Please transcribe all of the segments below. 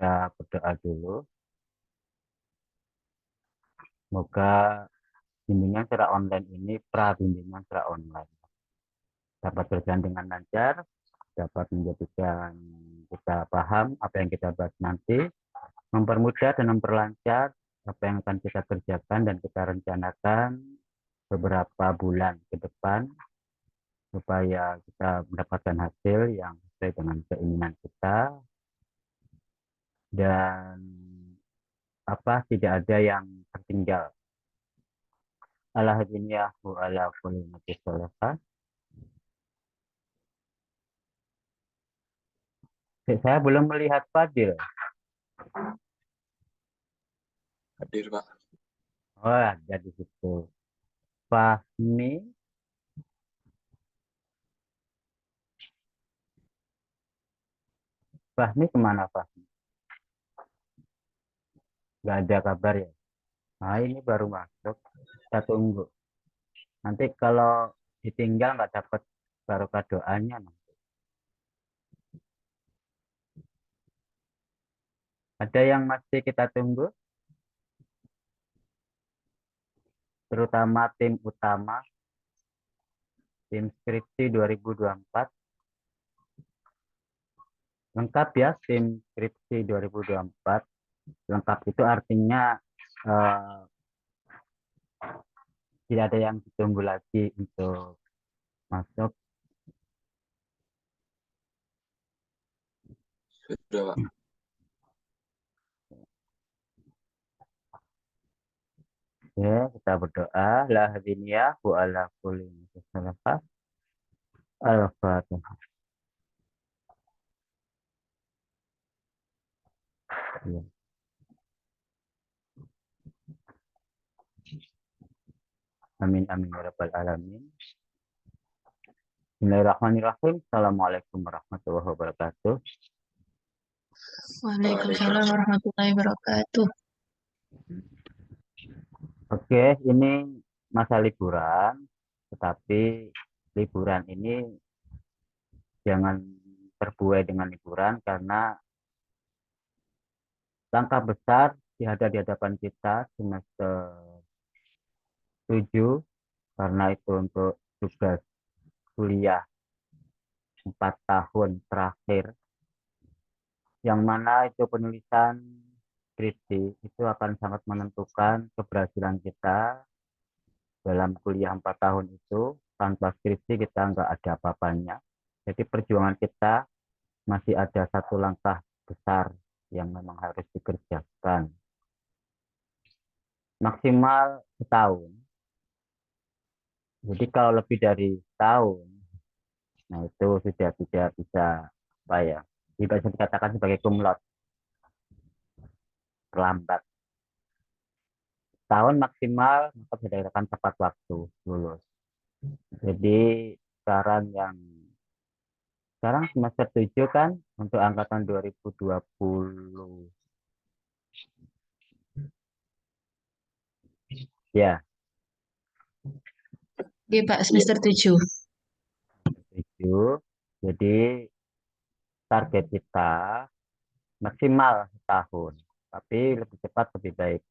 Kita berdoa dulu. Semoga bimbingan secara online ini, bimbingan secara online, dapat berjalan dengan lancar, dapat menjadikan kita paham apa yang kita bahas nanti, mempermudah dan memperlancar apa yang akan kita kerjakan dan kita rencanakan beberapa bulan ke depan, supaya kita mendapatkan hasil yang sesuai dengan keinginan kita, dan tidak ada yang tertinggal. Ala hadiniyah wa ala kulli nafsin sholihah. Saya belum melihat Fadil. Hadir, Pak. Oh, ada di situ. Fahmi, Fahmi kemana Fahmi? Nggak ada kabar ya. Nah, ini baru masuk. Kita tunggu. Nanti kalau ditinggal nggak dapat barokah doanya. Ada yang masih kita tunggu, terutama tim utama, tim skripsi 2024. Lengkap ya, tim skripsi 2024. Lengkap itu artinya eh, tidak ada yang ditunggu lagi untuk masuk. Sudah, Pak. Ya, kita berdoa. La hadiniyah wa ala kulli nafsin. Al-Fatihah. Ya. Amin amin ya rabbal alamin. Bismillahirrahmanirrahim. Assalamualaikum warahmatullahi wabarakatuh. Waalaikumsalam warahmatullahi wabarakatuh. Oke, ini masa liburan, tetapi liburan ini jangan terbuai dengan liburan, karena langkah besar di hadapan kita semester 7, karena itu untuk tugas kuliah 4 tahun terakhir, yang mana itu penulisan skripsi itu akan sangat menentukan keberhasilan kita dalam kuliah 4 tahun itu. Tanpa skripsi kita nggak ada apa-apanya. Jadi perjuangan kita masih ada satu langkah besar yang memang harus dikerjakan. Maksimal setahun. Jadi kalau lebih dari setahun, nah itu sudah tidak bisa, apa ya, tidak bisa dikatakan sebagai cum laude, terlambat. Tahun maksimal, maka bisa dikatakan tepat waktu lulus. Jadi sekarang semester 7 kan, untuk angkatan 2020. Ya, Oke, Pak, semester 7. 7. Jadi target kita maksimal setahun, tapi lebih cepat lebih baik.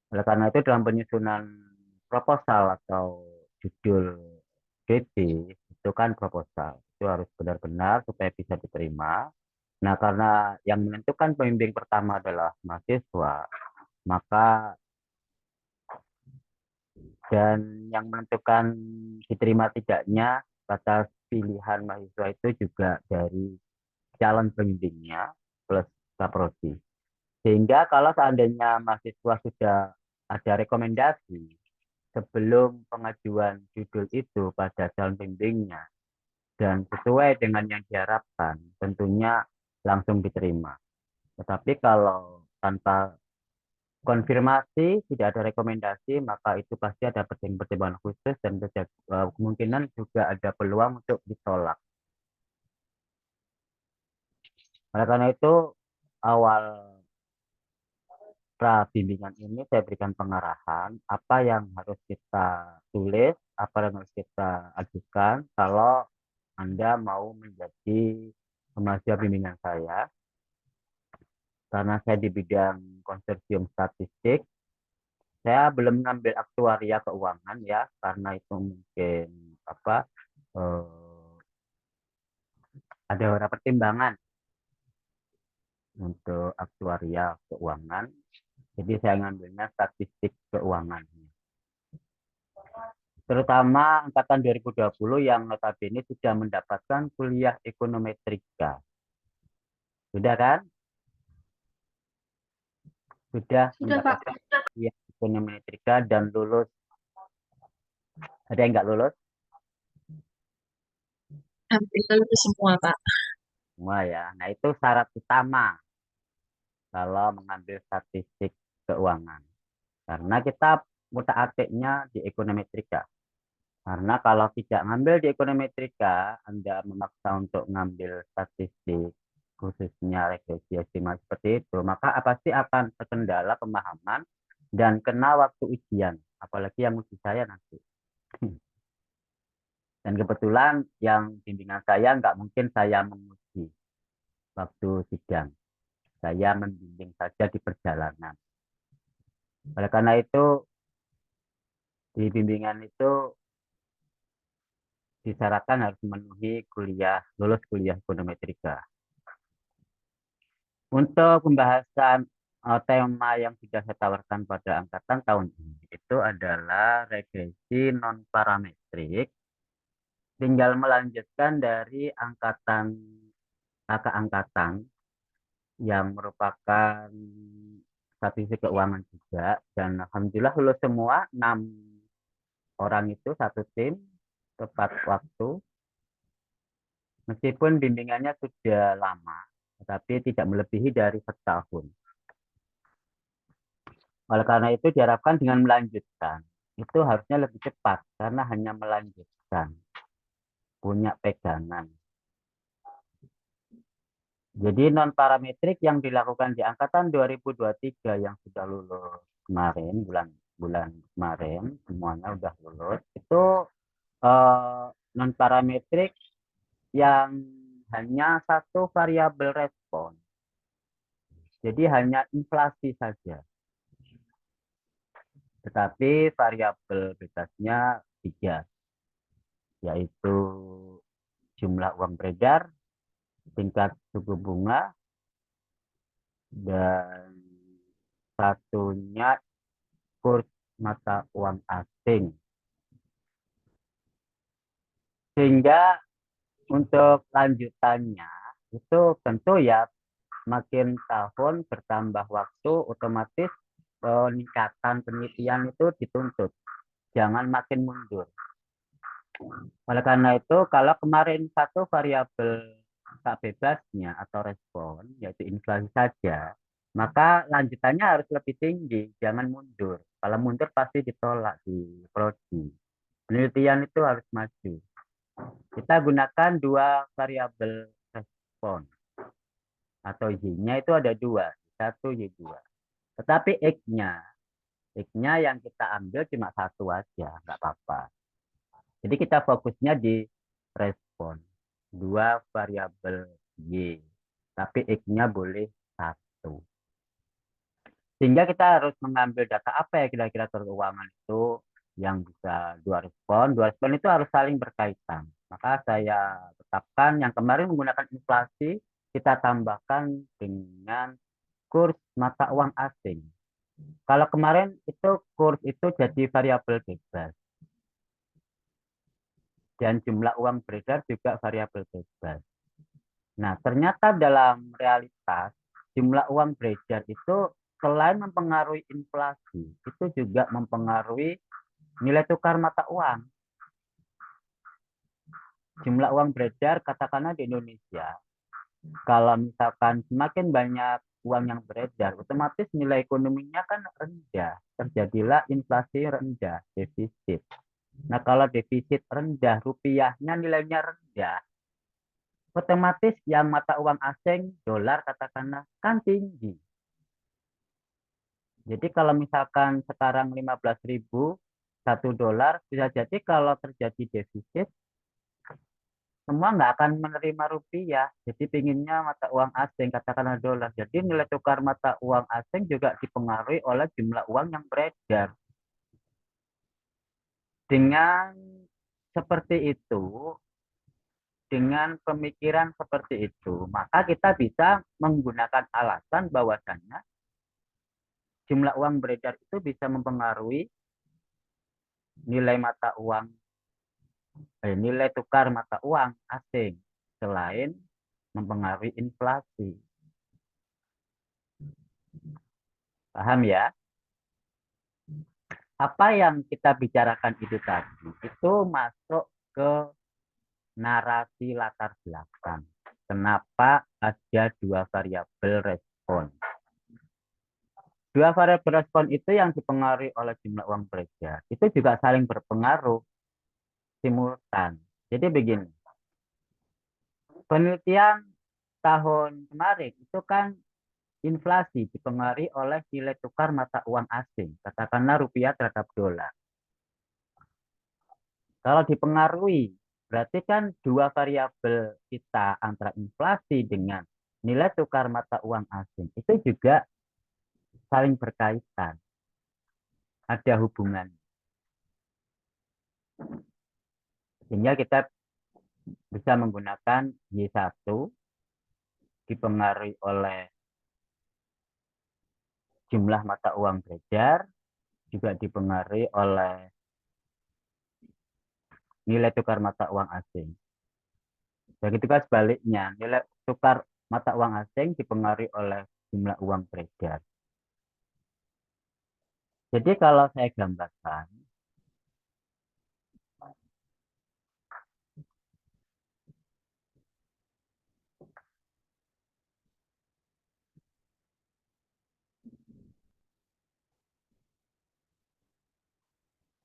Oleh karena itu dalam penyusunan proposal atau judul skripsi, itu kan proposal, itu harus benar-benar supaya bisa diterima. Nah, karena yang menentukan pembimbing pertama adalah mahasiswa, maka dan yang menentukan diterima tidaknya atas pilihan mahasiswa itu juga dari calon pembimbingnya plus kaprodi. Sehingga kalau seandainya mahasiswa sudah ada rekomendasi sebelum pengajuan judul itu pada calon pembimbingnya dan sesuai dengan yang diharapkan, tentunya langsung diterima. Tetapi kalau tanpa konfirmasi, tidak ada rekomendasi, maka itu pasti ada pertimbangan khusus dan kemungkinan juga ada peluang untuk ditolak. Oleh karena itu, awal bimbingan ini saya berikan pengarahan apa yang harus kita tulis, apa yang harus kita ajukan kalau Anda mau menjadi mahasiswa bimbingan saya. karena saya di bidang konsorsium statistik, saya belum ngambil aktuaria keuangan ya, karena itu mungkin apa eh, ada beberapa pertimbangan untuk aktuaria keuangan. Jadi saya ngambilnya statistik keuangan. Terutama angkatan 2020 yang notabene sudah mendapatkan kuliah ekonometrika. Sudah kan? Sudah Sudah, Pak. mendapatkan kuliah ekonometrika dan lulus. Ada yang nggak lulus? Hampir lulus semua, Pak. Semua ya. Nah, itu syarat utama kalau mengambil statistik keuangan. Karena kita utak-atiknya di ekonometrika. Karena kalau tidak ngambil di ekonometrika, Anda memaksa untuk ngambil statistik, khususnya regresi estimasi seperti itu, maka pasti akan terkendala pemahaman dan kena waktu ujian. Apalagi yang uji saya nanti. Dan kebetulan yang bimbingan saya nggak mungkin saya menguji waktu sidang. Saya membimbing saja di perjalanan. Oleh karena itu, di bimbingan itu disyaratkan harus memenuhi kuliah, lulus kuliah ekonometrika. Untuk pembahasan tema yang sudah saya tawarkan pada angkatan tahun ini, itu adalah regresi non-parametrik, tinggal melanjutkan dari angkatan kakak angkatan yang merupakan statistik keuangan juga, dan alhamdulillah lulus semua 6 orang itu satu tim tepat waktu, meskipun bimbingannya sudah lama tetapi tidak melebihi dari setahun. Oleh karena itu diharapkan dengan melanjutkan itu harusnya lebih cepat karena hanya melanjutkan, punya pegangan. Jadi non parametrik yang dilakukan di angkatan 2023 yang sudah lulus kemarin, bulan kemarin semuanya sudah lulus, itu non parametrik yang hanya satu variabel respon. Jadi hanya inflasi saja. Tetapi variabel bebasnya 3, yaitu jumlah uang beredar, tingkat suku bunga, dan satunya kurs mata uang asing. Sehingga untuk lanjutannya itu tentu ya makin tahun bertambah waktu otomatis peningkatan penelitian itu dituntut. Jangan makin mundur. Oleh karena itu, kalau kemarin satu variabel tak bebasnya atau respon, yaitu inflasi saja, maka lanjutannya harus lebih tinggi, jangan mundur. Kalau mundur pasti ditolak di prodi. Penelitian itu harus maju. Kita gunakan 2 variabel respon, atau Y-nya itu ada 2, satu Y2. Tetapi X-nya yang kita ambil cuma satu aja, nggak apa-apa. Jadi kita fokusnya di respon. 2 variabel Y. Tapi X-nya boleh 1. Sehingga kita harus mengambil data apa ya kira-kira keuangan itu yang bisa 2 respon. 2 respon itu harus saling berkaitan. Maka saya tetapkan yang kemarin menggunakan inflasi, kita tambahkan dengan kurs mata uang asing. Kalau kemarin itu kurs itu jadi variabel bebas. Dan jumlah uang beredar juga variabel bebas. Nah, ternyata dalam realitas jumlah uang beredar itu selain mempengaruhi inflasi, itu juga mempengaruhi nilai tukar mata uang. Jumlah uang beredar katakanlah di Indonesia, kalau misalkan semakin banyak uang yang beredar, otomatis nilai ekonominya kan rendah. Terjadilah inflasi rendah, defisit. Nah, kalau defisit rendah, rupiahnya nilainya rendah, otomatis yang mata uang asing, dolar katakanlah, kan tinggi. Jadi kalau misalkan sekarang 15.000 $1, bisa jadi kalau terjadi defisit, semua nggak akan menerima rupiah. Jadi pinginnya mata uang asing, katakanlah dolar. Jadi nilai tukar mata uang asing juga dipengaruhi oleh jumlah uang yang beredar. Dengan seperti itu, dengan pemikiran seperti itu, maka kita bisa menggunakan alasan bahwasannya jumlah uang beredar itu bisa mempengaruhi nilai mata uang, nilai tukar mata uang asing, selain mempengaruhi inflasi. Paham ya? Apa yang kita bicarakan itu tadi, itu masuk ke narasi latar belakang. Kenapa ada dua variabel respon? Dua variabel respon itu yang dipengaruhi oleh jumlah uang beredar. Itu juga saling berpengaruh simultan. Jadi begini, penelitian tahun kemarin itu kan inflasi dipengaruhi oleh nilai tukar mata uang asing, katakanlah rupiah terhadap dolar. Kalau dipengaruhi, berarti kan dua variabel kita antara inflasi dengan nilai tukar mata uang asing itu juga saling berkaitan, ada hubungan. Sehingga kita bisa menggunakan Y1 dipengaruhi oleh jumlah mata uang beredar, juga dipengaruhi oleh nilai tukar mata uang asing. Begitu juga sebaliknya, nilai tukar mata uang asing dipengaruhi oleh jumlah uang beredar. Jadi kalau saya gambarkan,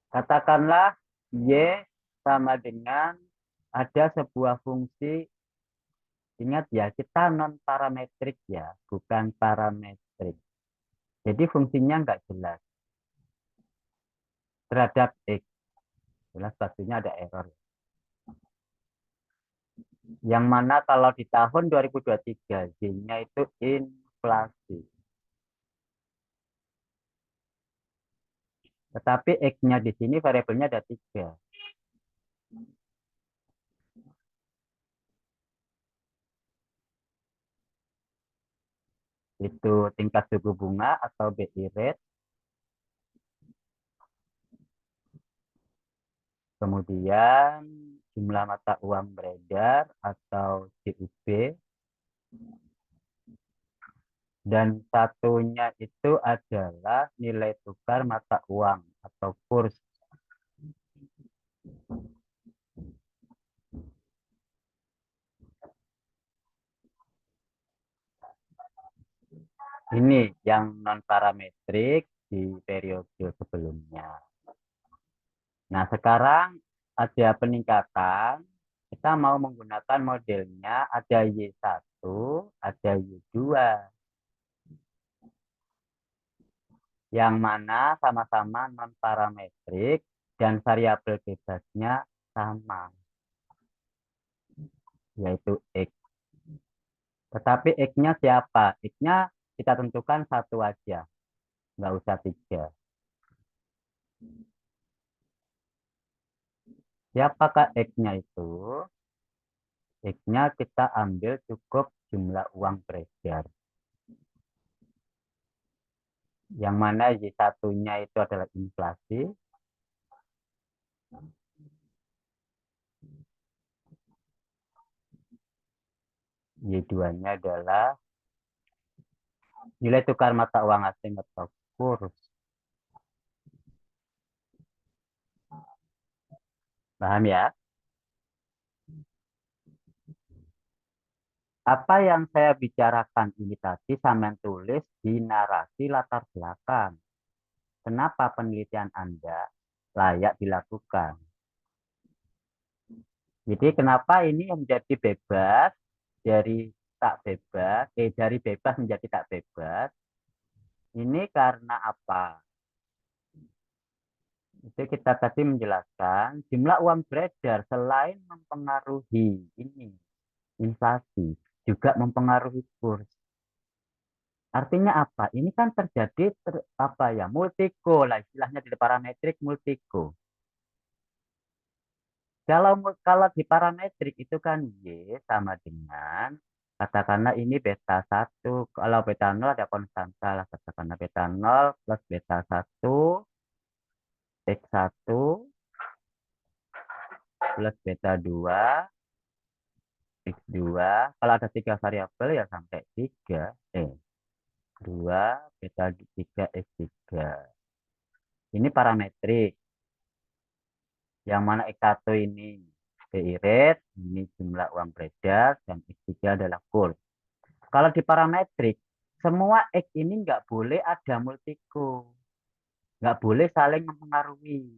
katakanlah Y sama dengan ada sebuah fungsi, ingat ya, kita non parametrik ya, bukan parametrik. Jadi fungsinya nggak jelas terhadap X. Jelas pastinya ada error. Yang mana kalau di tahun 2023, Y-nya itu inflasi. Tetapi X-nya di sini variabelnya ada 3. Itu tingkat suku bunga atau BI rate. Kemudian jumlah mata uang beredar atau CUB. Dan satunya itu adalah nilai tukar mata uang atau kurs. Ini yang non-parametrik di periode sebelumnya. Nah, sekarang ada peningkatan. Kita mau menggunakan modelnya ada Y1, ada Y2. Yang mana sama-sama non-parametrik dan variabel bebasnya sama, yaitu X. Tetapi X-nya siapa? X-nya kita tentukan satu aja, nggak usah 3. Siapakah X-nya itu? X-nya kita ambil cukup jumlah uang beredar. Yang mana Y1-nya itu adalah inflasi. Y2-nya adalah nilai tukar mata uang asing atau kurs. Paham ya? Apa yang saya bicarakan ini tadi saya tulis di narasi latar belakang. Kenapa penelitian Anda layak dilakukan? Jadi kenapa ini menjadi bebas dari tak bebas, dari bebas menjadi tak bebas? Ini karena apa? Itu kita tadi menjelaskan jumlah uang beredar selain mempengaruhi ini inflasi juga mempengaruhi kurs. Artinya apa? Ini kan terjadi apa ya multiko lah istilahnya di parametrik multiko. Kalau di parametrik itu kan Y sama dengan katakanlah ini beta satu. Kalau beta nol ada konstanta lah katakanlah beta nol plus beta satu X satu plus beta dua X dua. Kalau ada tiga variabel ya sampai 3 2 beta 3 X 3. Ini parametrik. Yang mana X1 ini BI rate, ini jumlah uang beredar, dan X3 adalah kurs. Kalau di parametrik, semua X ini nggak boleh ada multiko. Nggak boleh saling mempengaruhi.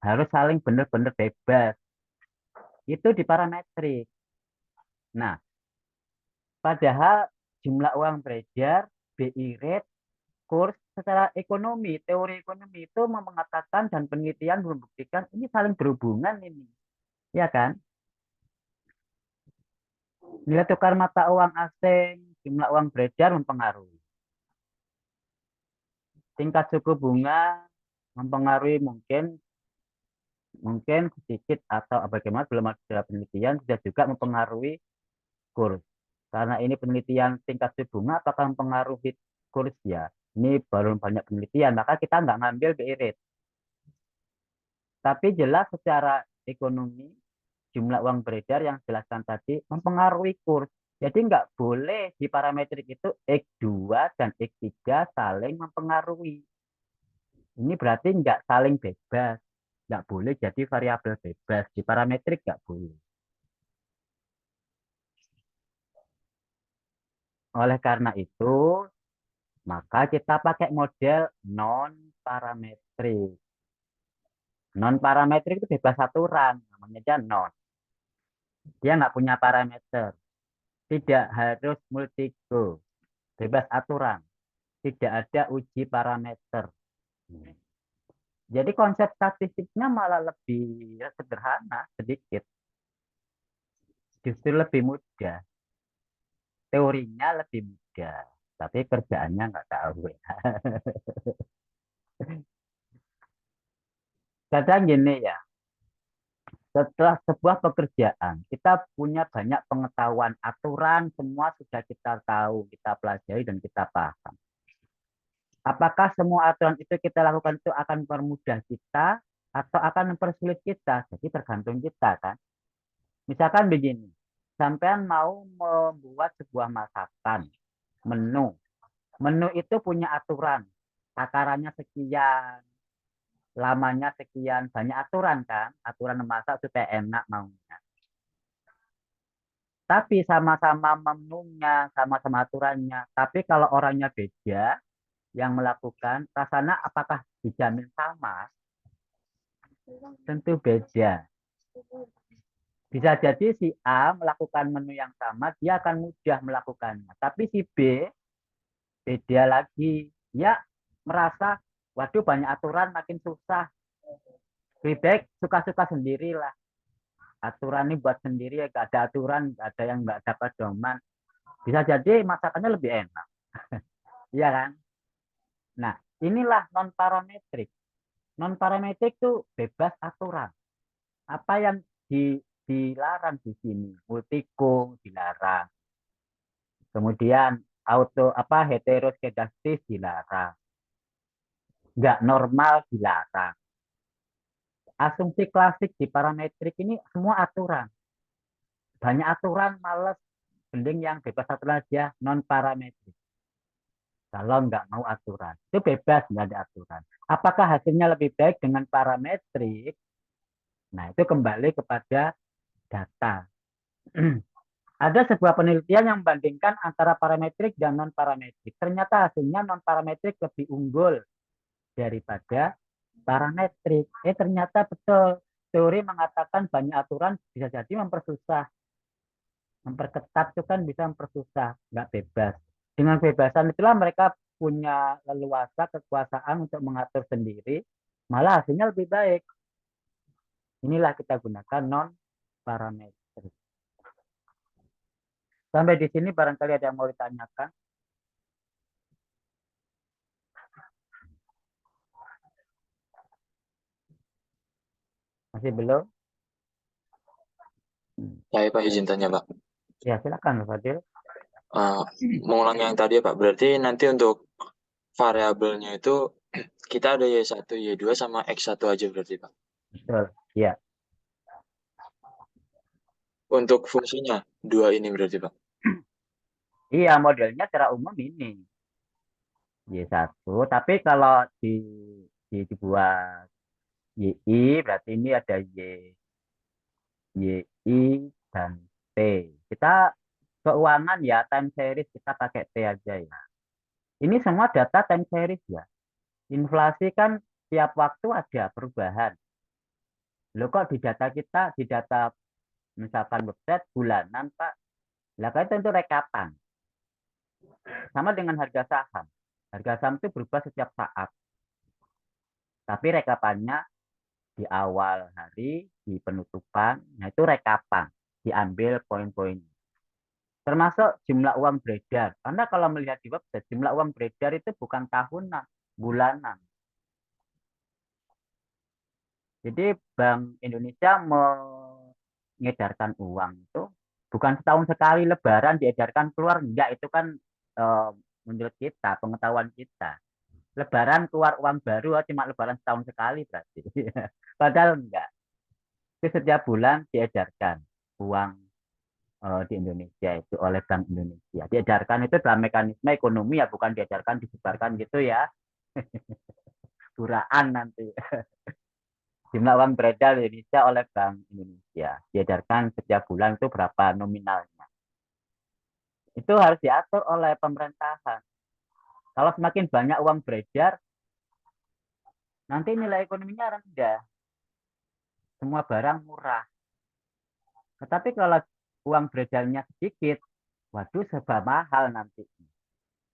Harus saling benar-benar bebas. Itu di parametrik. Nah, padahal jumlah uang beredar, BI rate, kurs secara ekonomi, teori ekonomi itu mengatakan dan penelitian membuktikan ini saling berhubungan ini. Ya kan? Nilai tukar mata uang asing, jumlah uang beredar mempengaruhi. Tingkat suku bunga mempengaruhi mungkin sedikit atau bagaimana belum ada penelitian sudah juga mempengaruhi kurs. Karena ini penelitian tingkat suku bunga apakah mempengaruhi kurs ya? Ini baru banyak penelitian, maka kita nggak ngambil BI rate. Tapi jelas secara ekonomi jumlah uang beredar yang jelaskan tadi mempengaruhi kurs. Jadi nggak boleh di parametrik itu X2 dan X3 saling mempengaruhi. Ini berarti nggak saling bebas. Nggak boleh jadi variabel bebas. Di parametrik nggak boleh. Oleh karena itu, maka kita pakai model non-parametrik. Non-parametrik itu bebas aturan. Namanya aja non. Dia nggak punya parameter. Tidak harus multigo. Bebas aturan. Tidak ada uji parameter. Jadi konsep statistiknya malah lebih sederhana sedikit. Justru lebih mudah. Teorinya lebih mudah. Tapi kerjaannya nggak tahu ya. Kadang gini ya, setelah sebuah pekerjaan, kita punya banyak pengetahuan, aturan, semua sudah kita tahu, kita pelajari, dan kita paham. Apakah semua aturan itu kita lakukan itu akan mempermudah kita atau akan mempersulit kita? Jadi tergantung kita kan. Misalkan begini, sampean mau membuat sebuah masakan, menu. Menu itu punya aturan, takarannya sekian, lamanya sekian, banyak aturan kan, aturan memasak supaya enak maunya. Tapi sama-sama menunya, sama-sama aturannya. Tapi kalau orangnya beda yang melakukan, rasanya apakah dijamin sama? Tentu beda. Bisa jadi si A melakukan menu yang sama, dia akan mudah melakukannya. Tapi si B beda lagi. Ya merasa, waduh banyak aturan makin susah. Lebih baik suka-suka sendirilah. Aturan ini buat sendiri, ya gak ada aturan, gak ada yang nggak dapat doman. Bisa jadi masakannya lebih enak. Iya kan? Nah, inilah non-parametrik. Non-parametrik itu bebas aturan. Apa yang dilarang di sini? Multico dilarang. Kemudian heteroskedastis dilarang. Nggak normal dilarang. Asumsi klasik di parametrik ini semua aturan. Banyak aturan, males. Mending yang bebas aturan aja, non-parametrik. Kalau nggak mau aturan. Itu bebas, nggak ada aturan. Apakah hasilnya lebih baik dengan parametrik? Nah, itu kembali kepada data. Ada sebuah penelitian yang membandingkan antara parametrik dan non-parametrik. Ternyata hasilnya non-parametrik lebih unggul daripada parametrik. Ternyata betul. Teori mengatakan banyak aturan bisa jadi mempersusah. Memperketat itu kan bisa mempersusah, nggak bebas. Dengan kebebasan itulah mereka punya leluasa kekuasaan untuk mengatur sendiri, malah hasilnya lebih baik. Inilah kita gunakan non parameter. Sampai di sini barangkali ada yang mau ditanyakan. Masih belum? Saya Pak izin tanya Pak. Ya silakan Fadil. Mengulang yang tadi ya Pak, berarti nanti untuk variabelnya itu kita ada Y1, Y2 sama X1 aja berarti Pak. Betul. Ya. Untuk fungsinya dua ini berarti Pak. Iya, modelnya secara umum ini Y1, tapi kalau dibuat YI berarti ini ada YI dan T. Kita keuangan ya time series kita pakai T aja ya. Ini semua data time series ya. Inflasi kan tiap waktu ada perubahan. Loh kok di data kita, di data misalkan website bulanan Pak, lah kan itu untuk rekapan. Sama dengan harga saham. Harga saham itu berubah setiap saat. Tapi rekapannya di awal hari, di penutupan, nah itu rekapan. Diambil poin-poin. Termasuk jumlah uang beredar. Karena kalau melihat di website, jumlah uang beredar itu bukan tahunan, bulanan. Jadi Bank Indonesia mengedarkan uang itu bukan setahun sekali lebaran diedarkan keluar. Enggak, itu kan menurut kita, pengetahuan kita. Lebaran keluar uang baru cuma lebaran setahun sekali berarti. Padahal enggak. Itu setiap bulan diedarkan uang di Indonesia itu oleh Bank Indonesia. Diedarkan itu dalam mekanisme ekonomi ya, bukan diedarkan disebarkan gitu ya. Buraan nanti. Jumlah uang beredar di Indonesia oleh Bank Indonesia. Diedarkan setiap bulan itu berapa nominalnya. Itu harus diatur oleh pemerintahan. Kalau semakin banyak uang beredar, nanti nilai ekonominya rendah. Semua barang murah. Tetapi kalau uang beredarnya sedikit, waduh serba mahal nanti.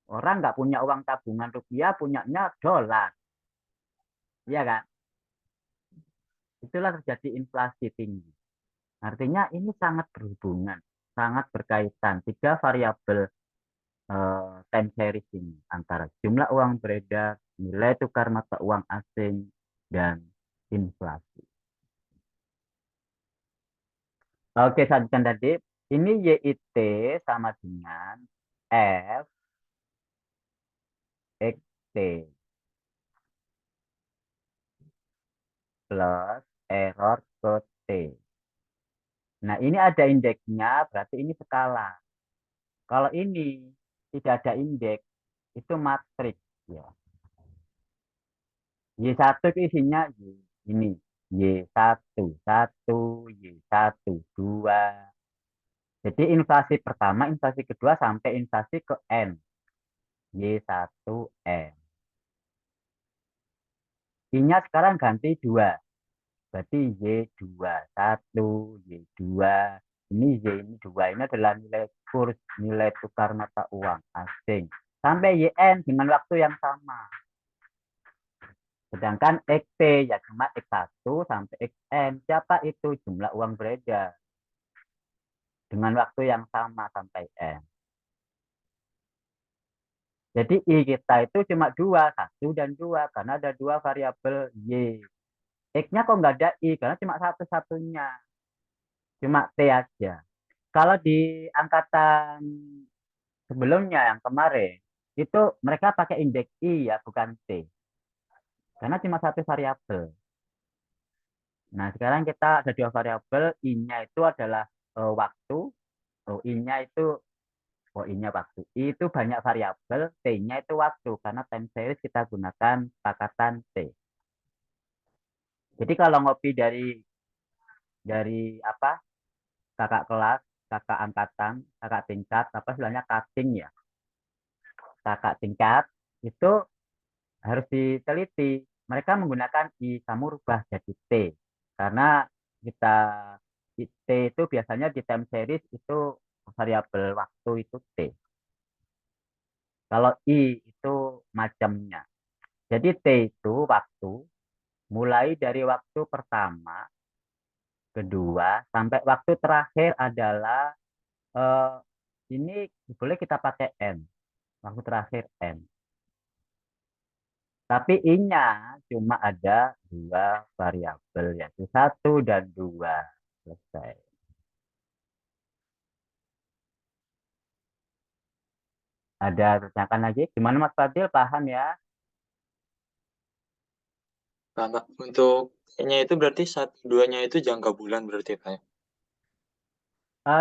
Orang nggak punya uang tabungan rupiah, punyanya dolar. Iya kan? Itulah terjadi inflasi tinggi. Artinya ini sangat berhubungan, sangat berkaitan. Tiga variabel time series ini antara jumlah uang beredar, nilai tukar mata uang asing, dan inflasi. Oke, saya lanjutkan tadi. Ini YIT sama dengan F X T plus error ke T. Nah, ini ada indeksnya, berarti ini skala. Kalau ini tidak ada indeks, itu matriks. Ya. Y1 itu isinya ini. Y1, 1, Y1, 2. Jadi inflasi pertama, inflasi kedua, sampai inflasi ke N. Y1, N. I-nya sekarang ganti 2. Berarti Y2, 1, Y2. Ini Y ini 2. Ini adalah nilai kurs, nilai tukar mata uang asing. Sampai YN dengan waktu yang sama. Sedangkan XT ya cuma X1 sampai XN. Siapa itu? Jumlah uang beredar. Dengan waktu yang sama sampai N. Jadi I kita itu cuma 2, 1 dan 2. Karena ada 2 variabel Y. X-nya kok nggak ada I? Karena cuma satu-satunya. Cuma T aja. Kalau di angkatan sebelumnya yang kemarin, itu mereka pakai indeks I ya, bukan T. Karena cuma satu variabel. Nah, sekarang kita ada 2 variabel, I-nya itu adalah waktu, I-nya itu I-nya waktu. I itu banyak variabel, T-nya itu waktu karena time series kita gunakan pakatan T. Jadi kalau ngopi dari apa? Kakak kelas, kakak angkatan, kakak tingkat, apa istilahnya cutting ya. Kakak tingkat itu harus diteliti. Mereka menggunakan I, kamu rubah jadi T. Karena kita T itu biasanya di time series itu variabel waktu itu T. Kalau I itu macamnya. Jadi T itu waktu, mulai dari waktu pertama, kedua, sampai waktu terakhir adalah eh, ini boleh kita pakai N. Waktu terakhir N. Tapi I-nya cuma ada dua variabel, yaitu satu dan dua. Selesai. Ada tanyakan lagi? Gimana Mas Fadil? Paham ya? Pak, Pak. Untuk nya itu berarti satu duanya itu jangka bulan berarti Pak ya?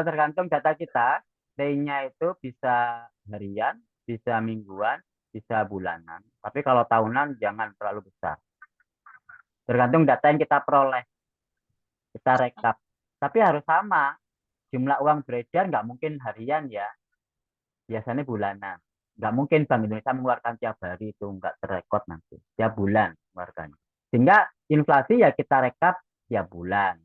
Tergantung data kita. T-nya itu bisa harian, bisa mingguan, bisa bulanan. Tapi kalau tahunan jangan terlalu besar. Tergantung data yang kita peroleh, kita rekap. Tapi harus sama. Jumlah uang beredar nggak mungkin harian ya. Biasanya bulanan. Nggak mungkin Bank Indonesia mengeluarkan tiap hari itu nggak terrekod nanti. Tiap bulan mengeluarkan. Sehingga inflasi ya kita rekap tiap bulan.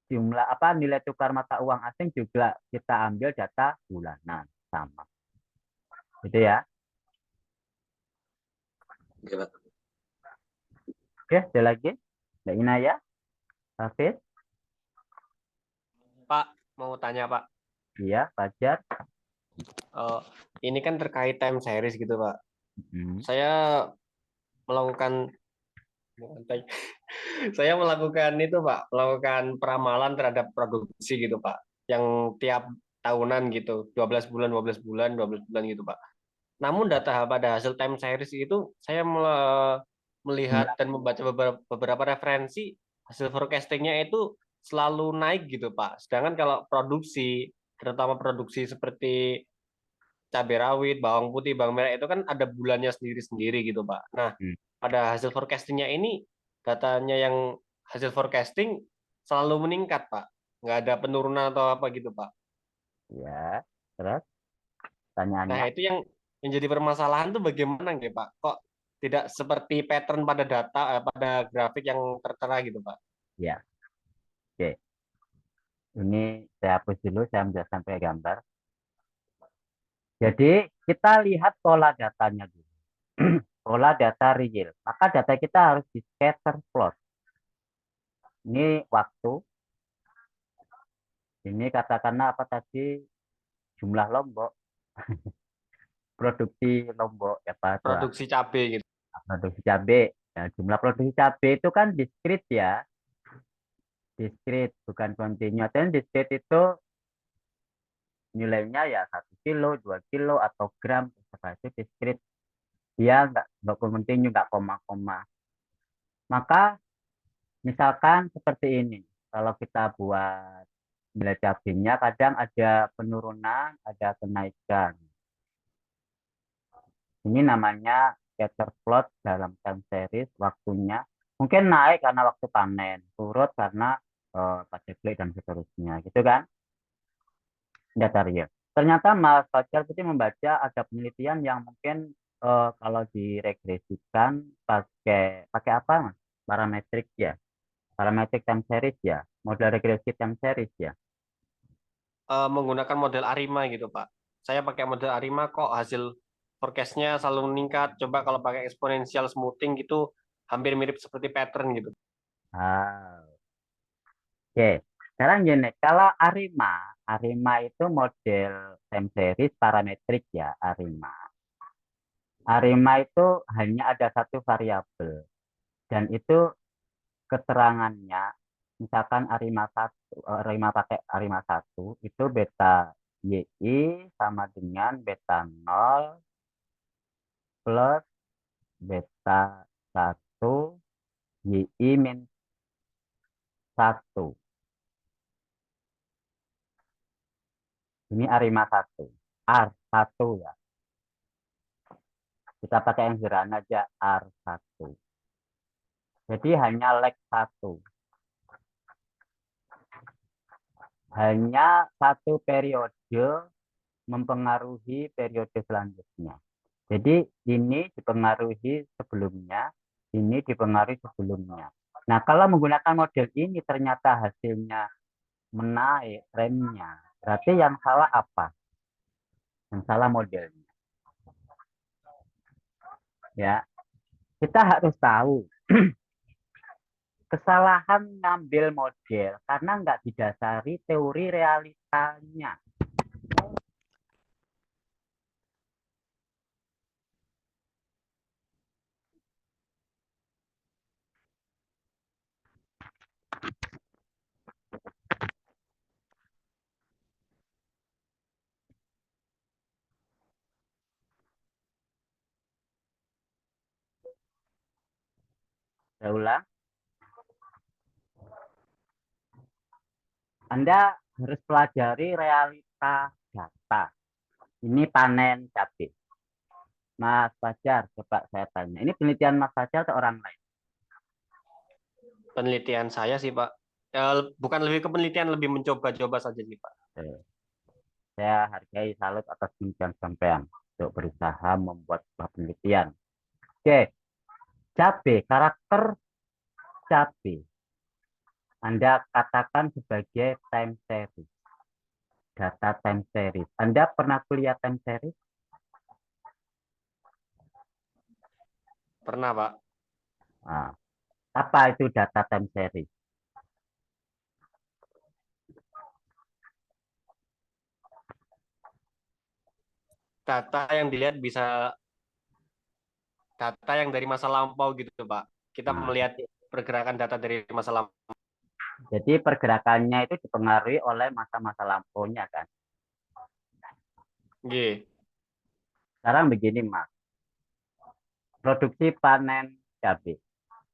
Jumlah apa nilai tukar mata uang asing juga kita ambil data bulanan sama. Gitu ya. Oke, Pak. Oke, ada lagi? Mbak Inaya, Hafiz, Pak, mau tanya Pak. iya, Fajar. Eh, ini kan terkait time series gitu Pak. Hmm. Saya melakukan saya melakukan itu Pak, melakukan peramalan terhadap produksi gitu Pak, yang tiap tahunan gitu, 12 bulan, 12 bulan, 12 bulan gitu Pak. Namun data pada hasil time series itu saya melihat dan membaca beberapa referensi hasil forecastingnya itu selalu naik gitu Pak. Sedangkan kalau produksi, terutama produksi seperti cabai rawit, bawang putih, bawang merah itu kan ada bulannya sendiri-sendiri gitu Pak. Nah, Hmm. pada hasil forecastingnya ini datanya yang hasil forecasting selalu meningkat Pak. Nggak ada penurunan atau apa gitu Pak. Ya, terus Nah, pertanyaannya. itu yang menjadi permasalahan tuh bagaimana gitu Pak? Kok tidak seperti pattern pada data, pada grafik yang tertera gitu Pak? Ya, oke. Ini saya hapus dulu, saya menjelaskan pakai gambar. Jadi kita lihat pola datanya dulu. Pola data real. Maka data kita harus di scatter plot. Ini waktu. Ini katakanlah apa tadi? Jumlah lombok. Produksi lombok. Apa itu? Produksi cabai gitu. Produksi cabai. Ya, jumlah produksi cabai itu kan diskrit ya. Diskrit, bukan kontinu. Dan diskrit itu nilainya ya 1 kilo, 2 kilo, atau gram. Itu diskrit. Dia nggak kontinu, nggak koma-koma. Maka misalkan seperti ini. Kalau kita buat nilai cabainya, kadang ada penurunan, ada kenaikan. Ini namanya scatter plot dalam time series waktunya. Mungkin naik karena waktu panen, turut karena paceklik dan seterusnya, gitu kan? Dasar ya. Ternyata Mas Fajar Putih membaca ada penelitian yang mungkin kalau diregresikan pakai pakai apa Mas? Parametrik ya. Parametrik time series ya. Model regresi time series ya. Menggunakan model ARIMA gitu Pak. Saya pakai model ARIMA kok hasil forecast-nya selalu meningkat. Coba kalau pakai exponential smoothing gitu hampir mirip seperti pattern gitu. Ah, oke. Sekarang gini, kalau Arima, Arima itu model time series parametrik ya, Arima. Arima itu hanya ada satu variabel dan itu keterangannya, misalkan Arima satu, Arima pakai Arima satu itu beta YI sama dengan beta nol plus beta satu YI min satu. Ini Arima satu. R1 ya. Kita pakai yang sederhana aja R1. Jadi hanya leg 1. Hanya satu periode mempengaruhi periode selanjutnya. Jadi ini dipengaruhi sebelumnya, ini dipengaruhi sebelumnya. Nah, kalau menggunakan model ini ternyata hasilnya menaik trennya. Berarti yang salah apa? Yang salah modelnya. Ya, kita harus tahu kesalahan ngambil model karena nggak didasari teori realitanya. Saya ulang, Anda harus pelajari realita data. Ini panen cabai. Mas Fajar, coba saya tanya. Ini penelitian Mas Fajar atau orang lain? Penelitian saya sih, Pak. Bukan lebih ke penelitian, lebih mencoba-coba saja sih, Pak. Saya hargai salut atas bincang sampean untuk berusaha membuat sebuah penelitian. Oke, cabai, karakter cabai. Anda katakan sebagai time series. Data time series. Anda pernah kuliah time series? Pernah, Pak. Nah, apa itu data time series? Data yang dilihat bisa data yang dari masa lampau gitu, Pak. Kita Nah, melihat pergerakan data dari masa lampau. jadi pergerakannya itu dipengaruhi oleh masa-masa lampaunya kan. G. Sekarang begini Mas, produksi panen cabai.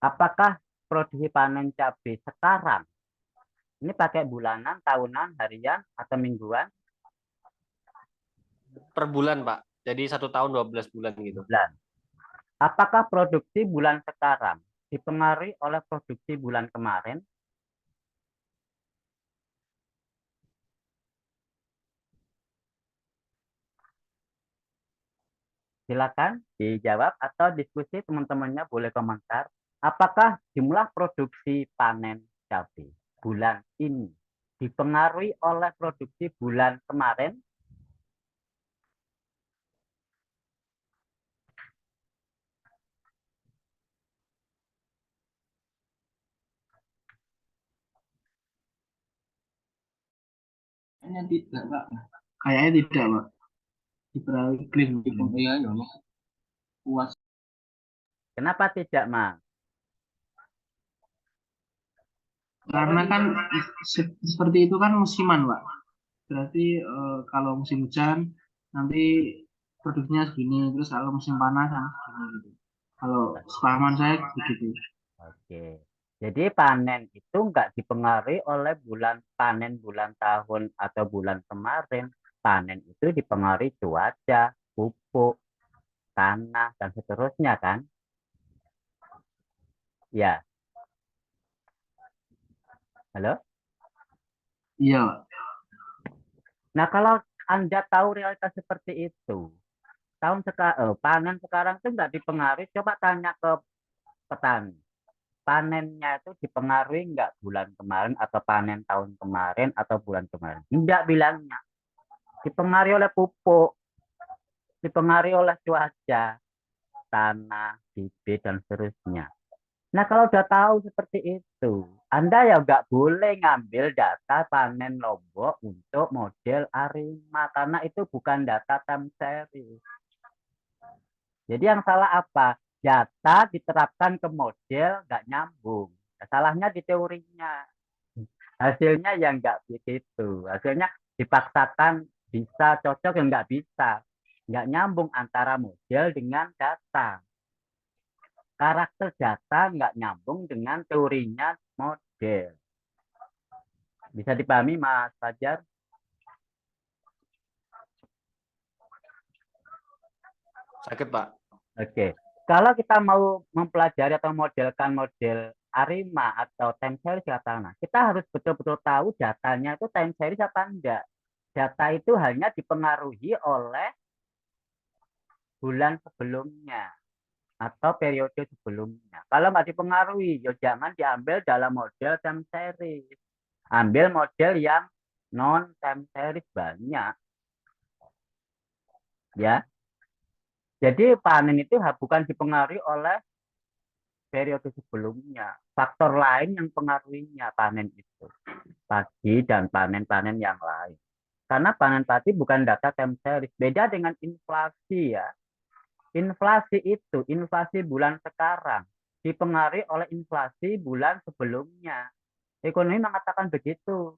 Apakah produksi panen cabai sekarang ini pakai bulanan, tahunan, harian, atau mingguan? Per bulan, Pak. Jadi 1 tahun 12 bulan gitu. Bulan. Apakah produksi bulan sekarang dipengaruhi oleh produksi bulan kemarin? Silakan dijawab atau diskusi teman-temannya boleh komentar. Apakah jumlah produksi panen cabai bulan ini dipengaruhi oleh produksi bulan kemarin? Kayaknya tidak, Pak. Kayaknya tidak, Pak. Dipengaruhi iklim. Iya, ya. Puas. Kenapa tidak, Mas? Karena kan seperti itu kan musiman, Pak. Berarti kalau musim hujan nanti produksinya segini, terus kalau musim panas segini gitu. Kalau sepahaman saya begitu. Oke. Jadi panen itu nggak dipengaruhi oleh panen bulan tahun atau bulan kemarin. Panen itu dipengaruhi cuaca, pupuk, tanah, dan seterusnya kan? Ya. Halo? Iya, Pak. Nah, kalau Anda tahu realitas seperti itu, panen sekarang itu nggak dipengaruhi. Coba tanya ke petani. Panennya itu dipengaruhi nggak bulan kemarin atau panen tahun kemarin atau bulan kemarin? Tidak bilangnya. Dipengaruhi oleh pupuk, dipengaruhi oleh cuaca, tanah, bibit, dan seterusnya. Nah, kalau udah tahu seperti itu, Anda ya nggak boleh ngambil data panen Lombok untuk model Arima, karena itu bukan data time series. Jadi yang salah apa? Data diterapkan ke model nggak nyambung. Salahnya di teorinya. Hasilnya yang nggak begitu. Hasilnya dipaksakan bisa cocok yang nggak bisa. Nggak nyambung antara model dengan data. Karakter data nggak nyambung dengan teorinya model. Bisa dipahami Mas Fajar? Sakit, Pak. Oke. Kalau kita mau mempelajari atau modelkan model Arima atau time series katakanlah, kita harus betul-betul tahu datanya itu time series apa enggak. Data itu hanya dipengaruhi oleh bulan sebelumnya atau periode sebelumnya. Kalau nggak dipengaruhi, ya jangan diambil dalam model time series. Ambil model yang non time series banyak. Ya. Jadi panen itu bukan dipengaruhi oleh periode sebelumnya. Faktor lain yang pengaruhinya panen itu. Padi dan panen-panen yang lain. Karena panen padi bukan data time series. Beda dengan inflasi ya. Inflasi bulan sekarang dipengaruhi oleh inflasi bulan sebelumnya. Ekonomi mengatakan begitu,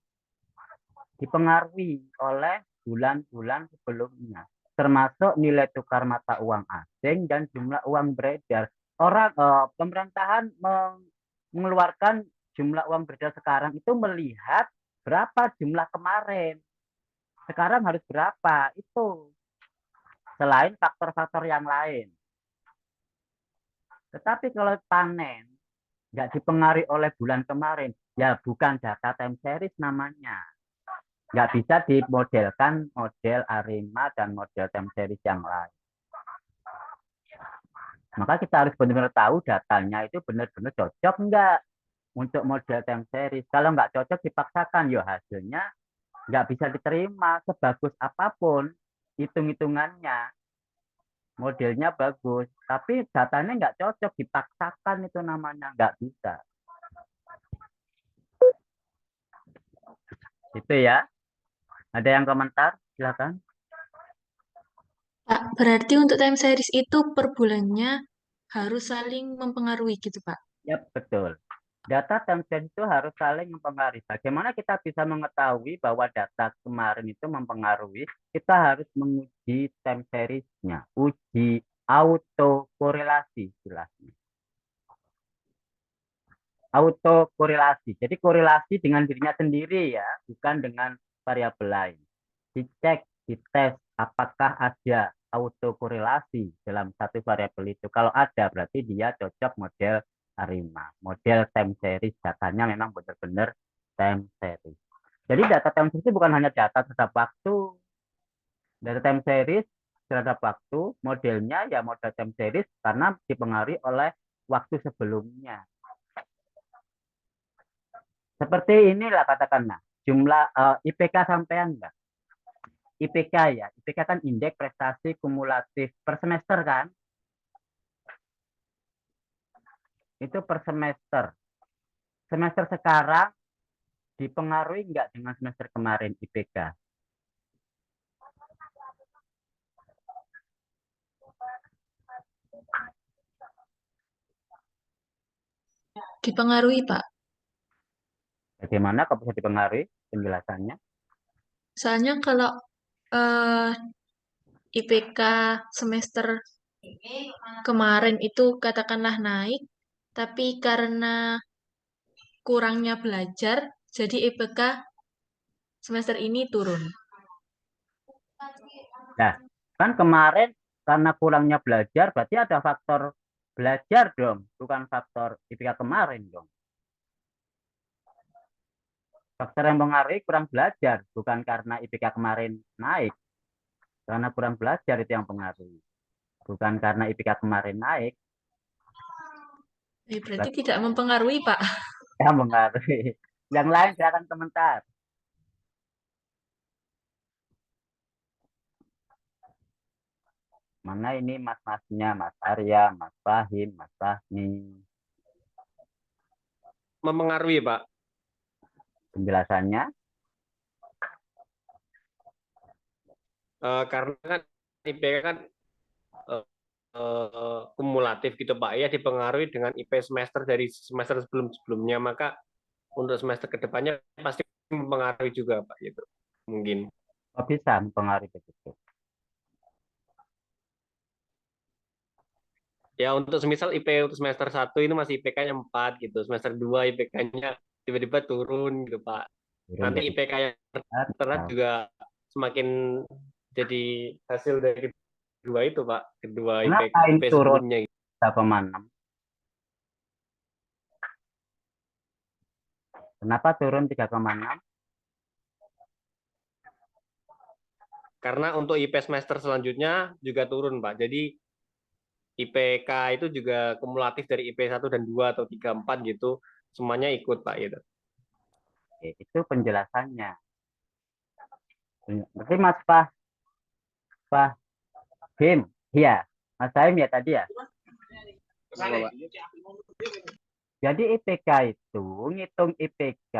dipengaruhi oleh bulan-bulan sebelumnya, termasuk nilai tukar mata uang asing dan jumlah uang beredar. Pemerintahan mengeluarkan jumlah uang beredar sekarang itu melihat berapa jumlah kemarin. Sekarang harus berapa itu, selain faktor-faktor yang lain. Tetapi kalau panen nggak dipengaruhi oleh bulan kemarin, ya bukan data time series namanya. Nggak bisa dimodelkan model Arima dan model time series yang lain. Maka kita harus benar-benar tahu datanya itu benar-benar cocok nggak untuk model time series. Kalau nggak cocok dipaksakan, ya hasilnya nggak bisa diterima sebagus apapun hitung-hitungannya. Modelnya bagus, tapi datanya nggak cocok, dipaksakan itu namanya, nggak bisa. Itu ya. Ada yang komentar? Silakan. Pak, berarti untuk time series itu per bulannya harus saling mempengaruhi gitu, Pak. Ya, betul. Data time series itu harus saling mempengaruhi. Bagaimana kita bisa mengetahui bahwa data kemarin itu mempengaruhi? Kita harus menguji time series-nya, uji autokorelasi istilahnya. Autokorelasi. Jadi korelasi dengan dirinya sendiri ya, bukan dengan variabel lain. Dicek, dites apakah ada autokorelasi dalam satu variabel itu. Kalau ada berarti dia cocok model Arima. Model time series, datanya memang benar-benar time series. Jadi data time series itu bukan hanya data terhadap waktu. Data time series terhadap waktu, modelnya ya model time series karena dipengaruhi oleh waktu sebelumnya. Seperti inilah katakanlah jumlah IPK sampean enggak? IPK ya, IPK kan indeks prestasi kumulatif per semester kan? Itu per semester. Semester sekarang dipengaruhi enggak dengan semester kemarin IPK? Dipengaruhi, Pak. Bagaimana kok bisa dipengaruhi penjelasannya? Soalnya kalau eh, IPK semester kemarin itu katakanlah naik, tapi karena kurangnya belajar, jadi IPK semester ini turun. Nah, kan kemarin karena kurangnya belajar berarti ada faktor belajar dong, bukan faktor IPK kemarin dong. Faktor yang mempengaruhi kurang belajar, bukan karena IPK kemarin naik. Karena kurang belajar itu yang pengaruhi. Bukan karena IPK kemarin naik, Berarti tidak mempengaruhi, Pak. yang mengaruhi. Yang lain silakan komentar. Mana ini mas-masnya, Mas Arya, Mas Fahim, Mas Fahmi. Mempengaruhi, Pak. Penjelasannya? Karena kan IPK kan kumulatif gitu Pak ya, dipengaruhi dengan IP semester dari semester sebelum-sebelumnya, maka untuk semester kedepannya pasti mempengaruhi juga Pak gitu mungkin. Kok bisa mempengaruhi begitu? Ya untuk semisal IP untuk semester 1 ini masih IPK-nya 4 gitu, semester 2 IPK-nya tiba-tiba turun gitu Pak. Turun Nanti jadi IPK yang terterat atau juga semakin jadi hasil dari kedua itu Pak, kedua kenapa ini IP turun sebelumnya. 3,6? Kenapa turun 3,6? Karena untuk IP semester selanjutnya juga turun, Pak. Jadi IPK itu juga kumulatif dari IP 1 dan 2 atau 3, 4 gitu. Semuanya ikut, Pak. Gitu. Oke, itu penjelasannya. Berarti Mas Fahim, ya, Mas Saim ya tadi ya. Apa, Pak? Jadi IPK itu ngitung IPK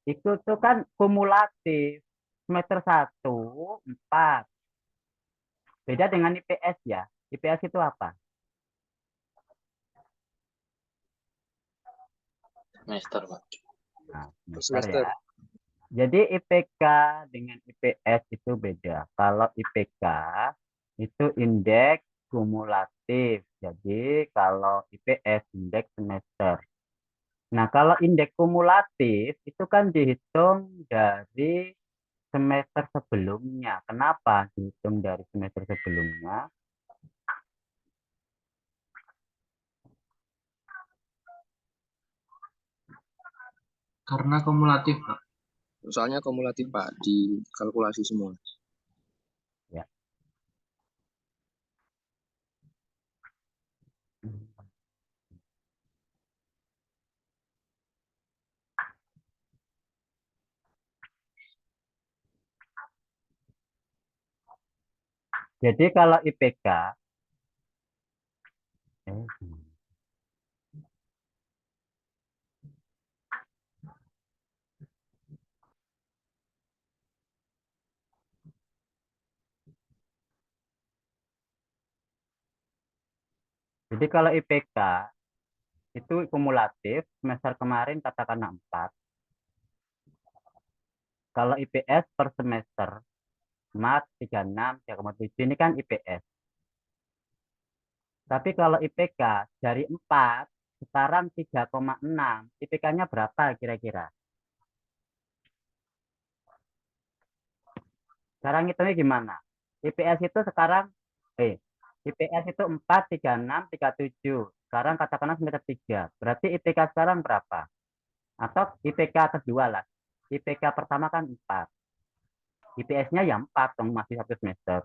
itu tuh kan kumulatif semester 1 4. Beda dengan IPS ya. IPS itu apa? Semester, Pak. Nah, semester Semester. ya. Jadi IPK dengan IPS itu beda. Kalau IPK itu indeks kumulatif. Jadi kalau IPS indeks semester. Nah, kalau indeks kumulatif itu kan dihitung dari semester sebelumnya. Kenapa dihitung dari semester sebelumnya? Karena kumulatif, Pak. Soalnya kumulatif, Pak, dikalkulasi semua. Ya. Jadi kalau IPK, jadi kalau IPK itu kumulatif semester kemarin katakanlah 4. Kalau IPS per semester Mat 36, 3,7 ini kan IPS. Tapi kalau IPK dari 4 sekarang 3,6, IPK-nya berapa kira-kira? Sekarang hitungnya gimana? IPS itu sekarang IPS itu 4, 36, 37. Sekarang katakanlah semester 3. Berarti IPK sekarang berapa? Atau IPK kedua lah. IPK pertama kan 4. IPS-nya ya 4 dong, masih satu semester.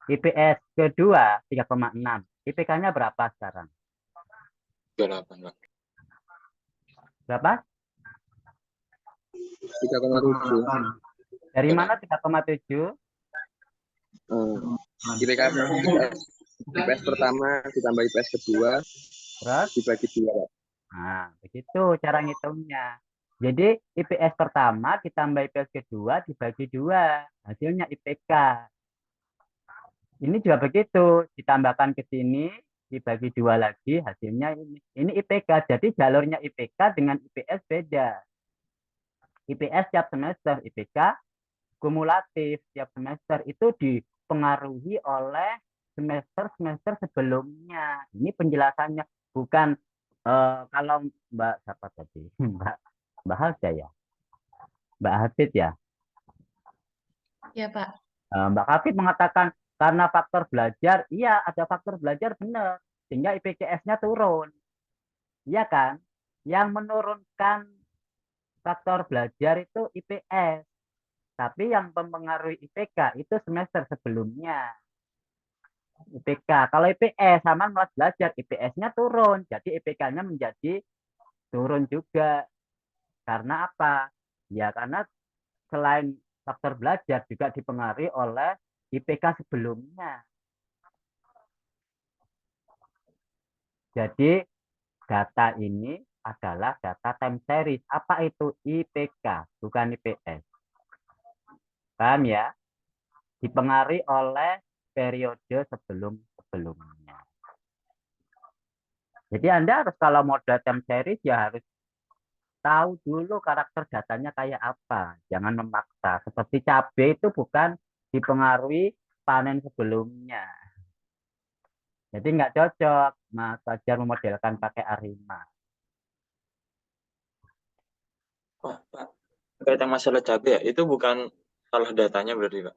IPS kedua 3,6. IPK-nya berapa sekarang? 38, Pak. Berapa? 3,7. Dari mana 3,7? IPK IPS pertama ditambah IPS kedua Terus? dibagi 2, Pak. Nah, begitu cara ngitungnya. Jadi IPS pertama ditambah IPS kedua dibagi 2. Hasilnya IPK. Ini juga begitu. Ditambahkan ke sini, dibagi 2 lagi, hasilnya ini. Ini IPK. Jadi jalurnya IPK dengan IPS beda. IPS tiap semester, IPK kumulatif tiap semester itu dipengaruhi oleh semester-semester sebelumnya. Ini penjelasannya, bukan kalau Mbak siapa tadi? Mbak Halda ya? Mbak Hafid ya? Ya, Pak. Mbak Hafid mengatakan karena faktor belajar, iya ada faktor belajar benar, sehingga IPCS-nya turun. Iya kan? Yang menurunkan faktor belajar itu IPS. Tapi yang mempengaruhi IPK itu semester sebelumnya. IPK. Kalau IPS sama kelas belajar, IPS-nya turun. Jadi IPK-nya menjadi turun juga. Karena apa? Ya karena selain faktor belajar juga dipengaruhi oleh IPK sebelumnya. Jadi data ini adalah data time series. Apa itu IPK? Bukan IPS. Paham ya? Dipengaruhi oleh periode sebelum-sebelumnya. Jadi Anda harus kalau model time series ya harus tahu dulu karakter datanya kayak apa. Jangan memaksa. Seperti cabai itu bukan dipengaruhi panen sebelumnya. Jadi nggak cocok Mas Fajar memodelkan pakai Arima. Pak, terkait yang masalah cabai ya, itu bukan salah datanya berarti, Pak?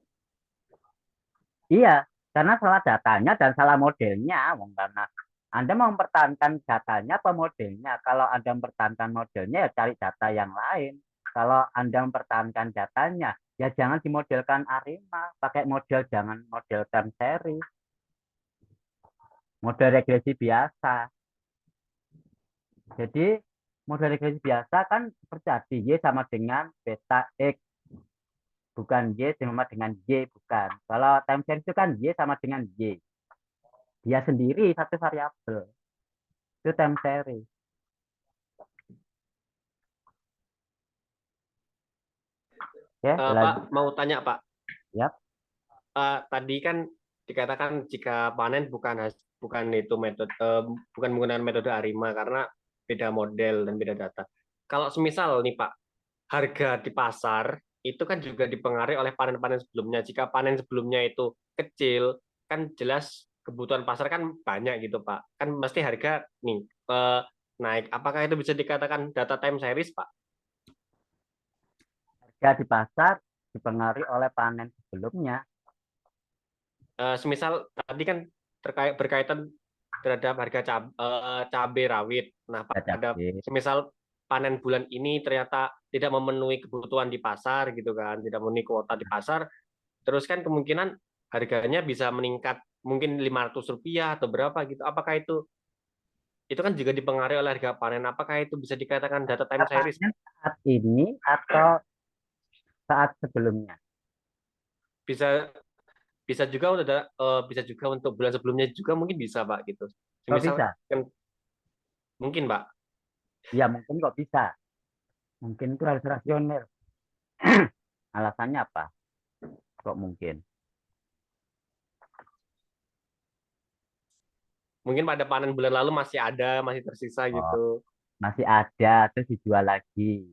Iya, karena salah datanya dan salah modelnya. Karena Anda mau mempertahankan datanya atau modelnya. Kalau Anda mempertahankan modelnya, ya cari data yang lain. Kalau Anda mempertahankan datanya, ya jangan dimodelkan Arima. Pakai model, jangan model time series. Model regresi biasa. Jadi, model regresi biasa kan seperti tadi, Y sama dengan beta X. bukan Y sama dengan Y, bukan. Kalau time series itu kan Y sama dengan Y. Dia sendiri satu variabel. Itu time series. Oke, Pak, lanjut. mau tanya Pak. Yap. Tadi kan dikatakan jika panen bukan itu metode bukan menggunakan metode ARIMA karena beda model dan beda data. Kalau semisal nih Pak, harga di pasar itu kan juga dipengaruhi oleh panen-panen sebelumnya. Jika panen sebelumnya itu kecil, kan jelas kebutuhan pasar kan banyak gitu Pak. Kan pasti harga nih naik. Apakah itu bisa dikatakan data time series Pak? Harga di pasar dipengaruhi oleh panen sebelumnya. Semisal tadi kan berkaitan terhadap harga cabai rawit. Nah, pada Cabai. semisal panen bulan ini ternyata tidak memenuhi kebutuhan di pasar gitu kan, tidak memenuhi kuota di pasar, terus kan kemungkinan harganya bisa meningkat mungkin Rp500 atau berapa gitu. Apakah itu kan juga dipengaruhi oleh harga panen? Apakah itu bisa dikatakan data time series? Panen saat ini atau saat sebelumnya? Bisa bisa juga bisa juga untuk bulan sebelumnya juga mungkin bisa Pak gitu. Kok Semisal bisa? kan mungkin Pak. Ya mungkin kok bisa. Mungkin itu harus rasional. Alasannya apa? Kok mungkin? Mungkin pada panen bulan lalu masih tersisa Oh, gitu. masih ada, terus dijual lagi.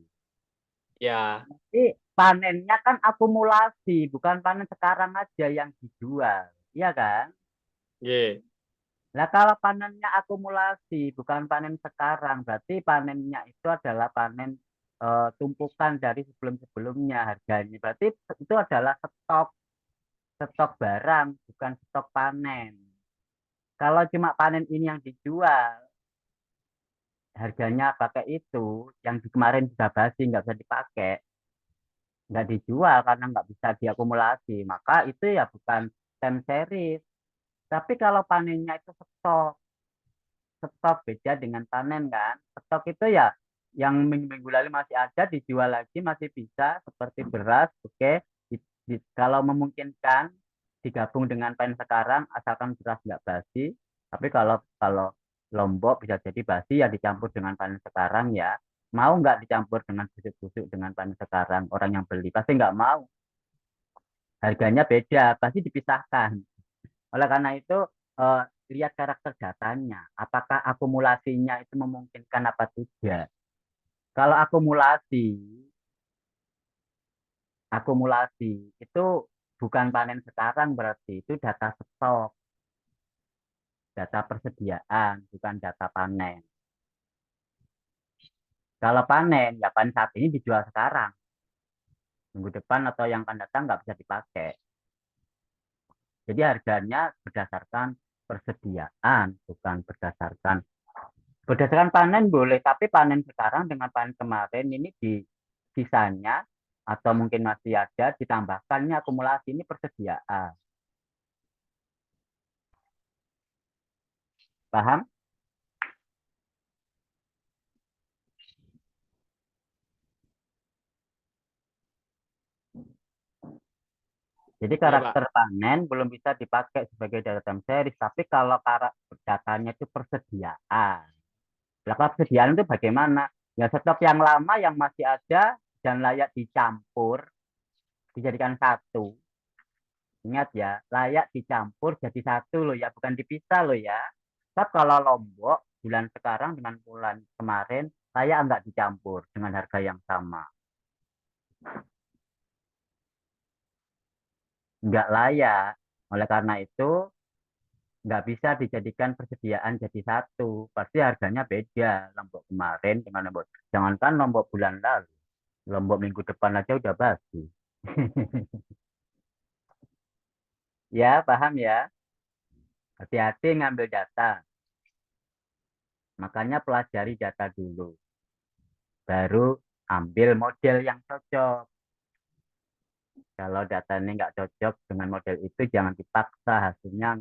Ya, Tapi panennya kan akumulasi, bukan panen sekarang aja yang dijual. Iya kan? yeah. Nah, kalau panennya akumulasi, bukan panen sekarang, berarti panennya itu adalah panen tumpukan dari sebelum-sebelumnya harganya. Berarti itu adalah stok barang, bukan stok panen. Kalau cuma panen ini yang dijual, harganya pakai itu, yang kemarin sudah basi, nggak bisa dipakai, nggak dijual karena nggak bisa diakumulasi, maka itu ya bukan time series. Tapi kalau panennya itu stok beda dengan panen kan. Stok itu ya yang minggu lalu masih ada dijual lagi masih bisa seperti beras, oke. Kalau memungkinkan digabung dengan panen sekarang asalkan beras nggak basi. Tapi kalau kalau lombok bisa jadi basi ya dicampur dengan panen sekarang ya. Mau nggak dicampur dengan busuk-busuk dengan panen sekarang orang yang beli pasti nggak mau. Harganya beda, pasti dipisahkan. Oleh karena itu, eh, lihat karakter datanya. Apakah akumulasinya itu memungkinkan apa tidak. Kalau akumulasi itu bukan panen sekarang berarti itu data stok, data persediaan, bukan data panen. Kalau panen, ya panen saat ini dijual sekarang. Minggu depan atau yang akan datang nggak bisa dipakai. Jadi harganya berdasarkan persediaan, bukan berdasarkan panen boleh, tapi panen sekarang dengan panen kemarin ini di sisanya atau mungkin masih ada ditambahkannya akumulasi ini persediaan. Paham? Jadi Ya Pak. karakter panen belum bisa dipakai sebagai data time series, tapi kalau karakter datanya itu persediaan. Lah persediaan itu bagaimana? Ya stok yang lama yang masih ada dan layak dicampur dijadikan satu. Ingat ya, layak dicampur jadi satu loh ya, bukan dipisah loh ya. Tapi kalau Lombok bulan sekarang dengan bulan kemarin layak nggak dicampur dengan harga yang sama. Nggak layak. Oleh karena itu nggak bisa dijadikan persediaan jadi satu. Pasti harganya beda Lombok kemarin dengan Lombok. Jangankan Lombok bulan lalu. Lombok minggu depan aja udah basi. Ya, paham ya? Hati-hati ngambil data. Makanya pelajari data dulu. Baru ambil model yang cocok. Kalau data ini nggak cocok dengan model itu, jangan dipaksa. Hasilnya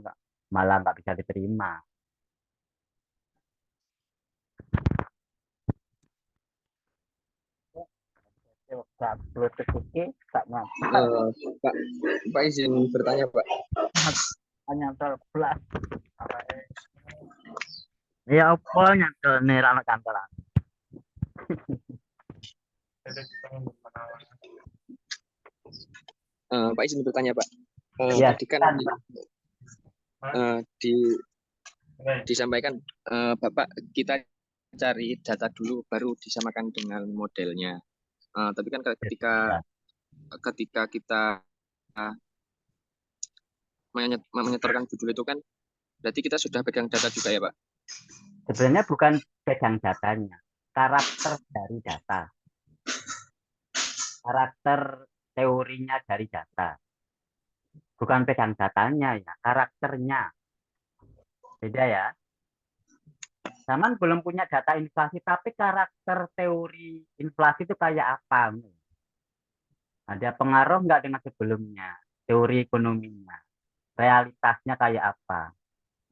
malah nggak bisa diterima. coba Bluetooth iki tak nyantol. Eh, Pak, Pak izin bertanya, Pak. Nyantol belas. Ya apa nyantol nih rano kantoran. Pak izin bertanya, Pak. Ya, Tadi kan kan, di disampaikan Bapak kita cari data dulu baru disamakan dengan modelnya. Tapi kan ketika kita menyetorkan judul itu kan berarti kita sudah pegang data juga ya, Pak? Sebenarnya bukan pegang datanya, karakter dari data. Karakter teorinya dari data. Bukan pegang datanya ya, karakternya. Beda ya. Zaman belum punya data inflasi, tapi karakter teori inflasi itu kayak apa? Ada pengaruh nggak dengan sebelumnya? Teori ekonominya, realitasnya kayak apa?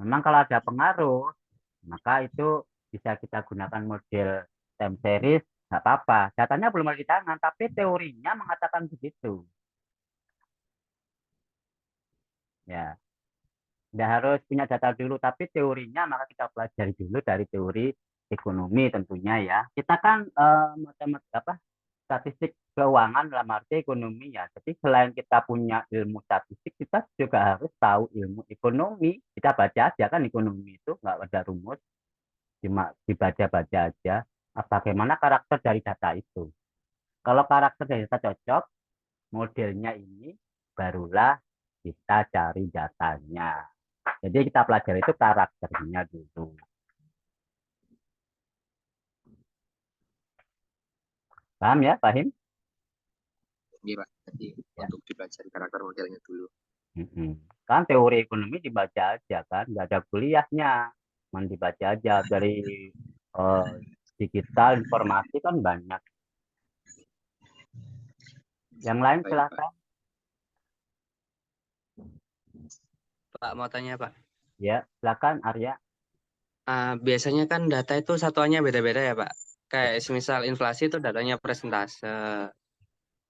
Memang kalau ada pengaruh, maka itu bisa kita gunakan model time series, nggak apa-apa. Datanya belum ada di tangan, tapi teorinya mengatakan begitu. Ya, nggak harus punya data dulu, tapi teorinya maka kita pelajari dulu dari teori ekonomi tentunya ya. Kita kan statistik keuangan dalam arti ekonomi ya. Jadi selain kita punya ilmu statistik, kita juga harus tahu ilmu ekonomi. Kita baca aja kan ekonomi itu nggak ada rumus, cuma dibaca-baca aja. Bagaimana karakter dari data itu. Kalau karakter dari data cocok, modelnya ini barulah kita cari datanya. Jadi kita pelajari itu karakternya dulu. Paham ya, Fahim? Iya, Pak. Jadi untuk dipelajari karakter modelnya dulu. Kan teori ekonomi dibaca aja kan, nggak ada kuliahnya, cuma dibaca aja dari digital informasi kan banyak. Yang lain Baik, silakan. Pak, mau tanya Pak. Ya, silakan Arya. Biasanya kan data itu satuannya beda-beda ya Pak. Kayak semisal inflasi itu datanya persentase.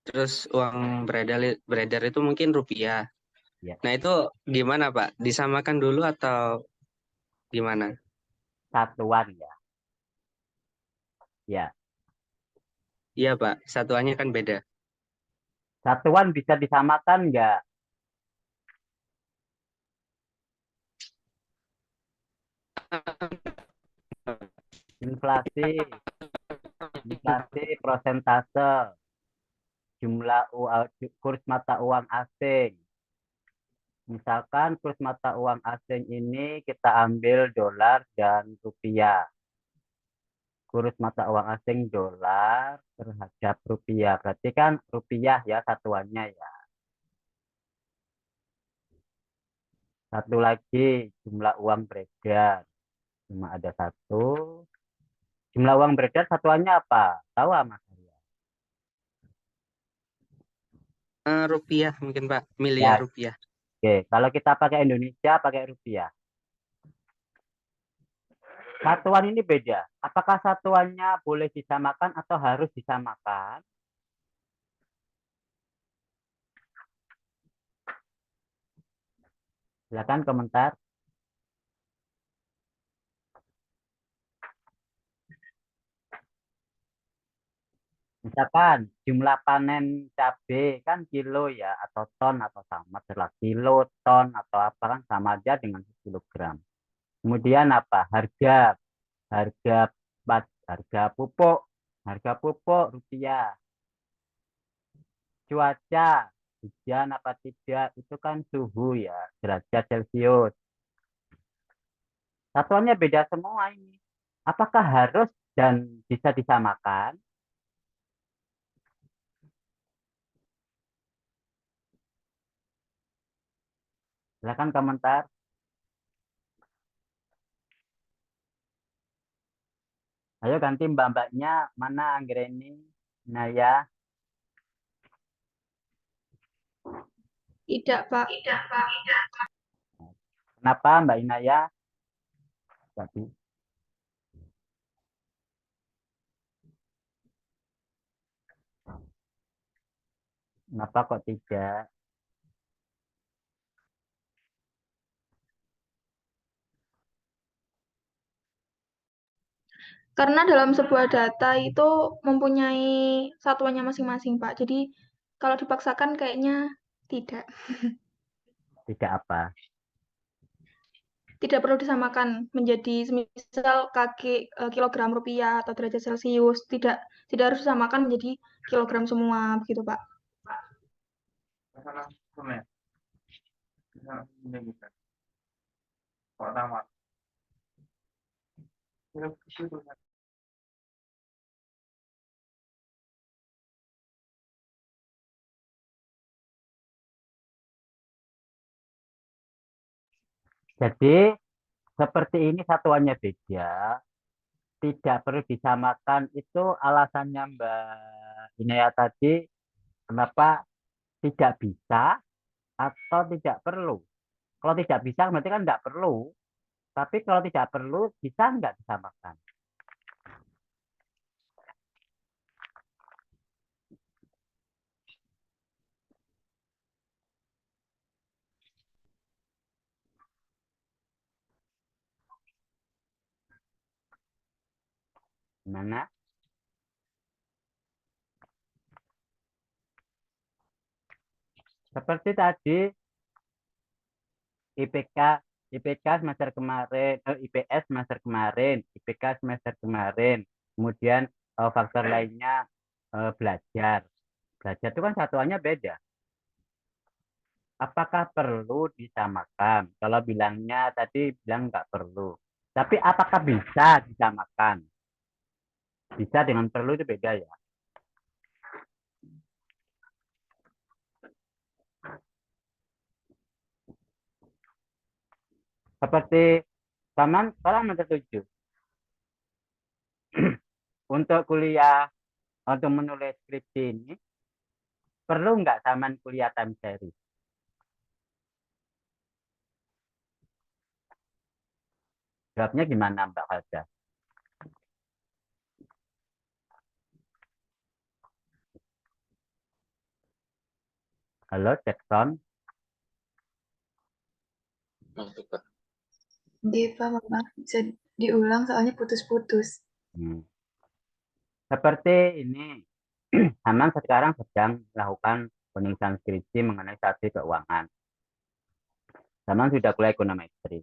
Terus uang beredar itu mungkin rupiah. Ya. Nah itu gimana Pak? Disamakan dulu atau gimana? Satuan ya. Ya. Iya Pak, satuannya kan beda. Satuan bisa disamakan nggak? Inflasi persentase, jumlah kurs mata uang asing. Misalkan kurs mata uang asing ini kita ambil dolar dan rupiah. Kurs mata uang asing dolar terhadap rupiah. Berarti kan rupiah ya satuannya ya. Satu lagi jumlah uang beredar. Cuma ada satu. Jumlah uang beredar satuannya apa? Tahu Mas Arya? Rupiah mungkin Pak, miliar Ya. rupiah. Oke, kalau kita pakai Indonesia pakai rupiah. Satuan ini beda. Apakah satuannya boleh disamakan atau harus disamakan? Silakan komentar. Misalkan jumlah panen cabai kan kilo ya, atau ton atau sama adalah kilo, ton atau apa kan sama aja dengan kilogram. Kemudian apa? Harga harga pupuk rupiah. Cuaca hujan apa tidak itu kan suhu ya, derajat Celcius. Satuannya beda semua ini. Apakah harus dan bisa disamakan? Silakan komentar. Ayo ganti mbak-mbaknya. Mana Anggreni, Naya? Tidak, Pak. Kenapa Mbak Inaya? Tadi. Kenapa kok tidak? Karena dalam sebuah data itu mempunyai satuannya masing-masing, Pak. Jadi kalau dipaksakan kayaknya tidak. Tidak apa? Tidak perlu disamakan menjadi misal kilogram rupiah atau derajat Celcius. Tidak harus disamakan menjadi kilogram semua, begitu, Pak. Jadi seperti ini satuannya beda, tidak perlu disamakan itu alasannya Mbak Inaya tadi kenapa tidak bisa atau tidak perlu. Kalau tidak bisa berarti kan tidak perlu, tapi kalau tidak perlu bisa nggak disamakan. Gimana? Seperti tadi IPK IPK semester kemarin, IPS semester kemarin, IPK semester kemarin, kemudian faktor lainnya belajar. Belajar itu kan satuannya beda. Apakah perlu disamakan? Kalau bilangnya tadi bilang nggak perlu. Tapi apakah bisa disamakan? Bisa dengan perlu itu beda ya. Seperti zaman sekarang nomor 7. Untuk kuliah, untuk menulis skripsi ini, perlu nggak zaman kuliah time series? Jawabnya gimana Mbak Halda? Halo, Jackson. Masuk, Pak. Dia Pak, maaf, bisa diulang soalnya putus-putus. Seperti ini, Haman sekarang sedang melakukan penulisan skripsi mengenai strategi keuangan. Haman sudah kuliah ekonometri.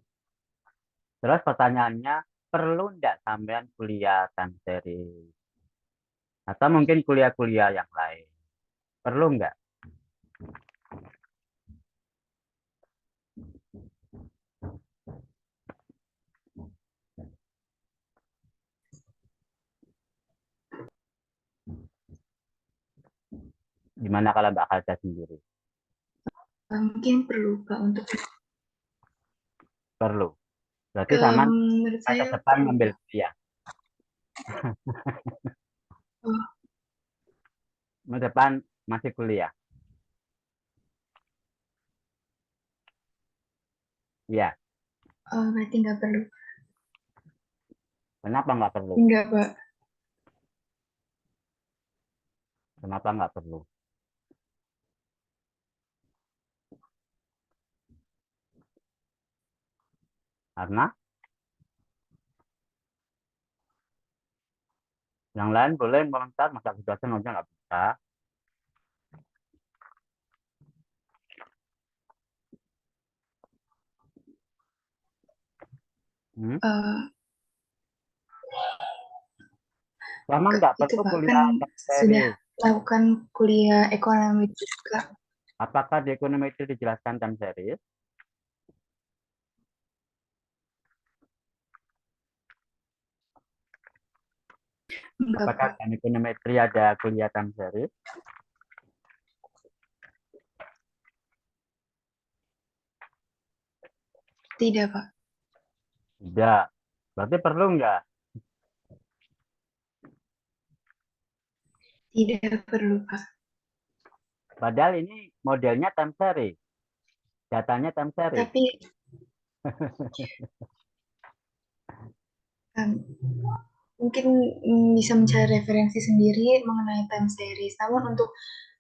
Terus pertanyaannya, perlu enggak sampean kuliah time series? Atau mungkin kuliah-kuliah yang lain? Perlu enggak? Gimana kalau Mbak Halda sendiri? Mungkin perlu Pak untuk Perlu. Berarti sama menurut masa saya depan perlu, ngambil Pak. kuliah. Oh, Masa depan masih kuliah. Iya. berarti nggak perlu. Kenapa nggak perlu? Enggak Pak. Kenapa nggak perlu? Karena yang lain boleh komentar, masa dosen aja nggak bisa. Memang nggak Itu perlu Pak, kuliah kan time sudah series. melakukan kuliah ekonomi juga. Apakah di ekonomi itu dijelaskan time series? Enggak Apakah Pak. di ekonometri ada kuliah time series? Tidak Pak. Tidak. Berarti perlu nggak? Tidak perlu Pak. Padahal ini modelnya time series. Datanya time series. Tapi mungkin bisa mencari referensi sendiri mengenai time series. Namun untuk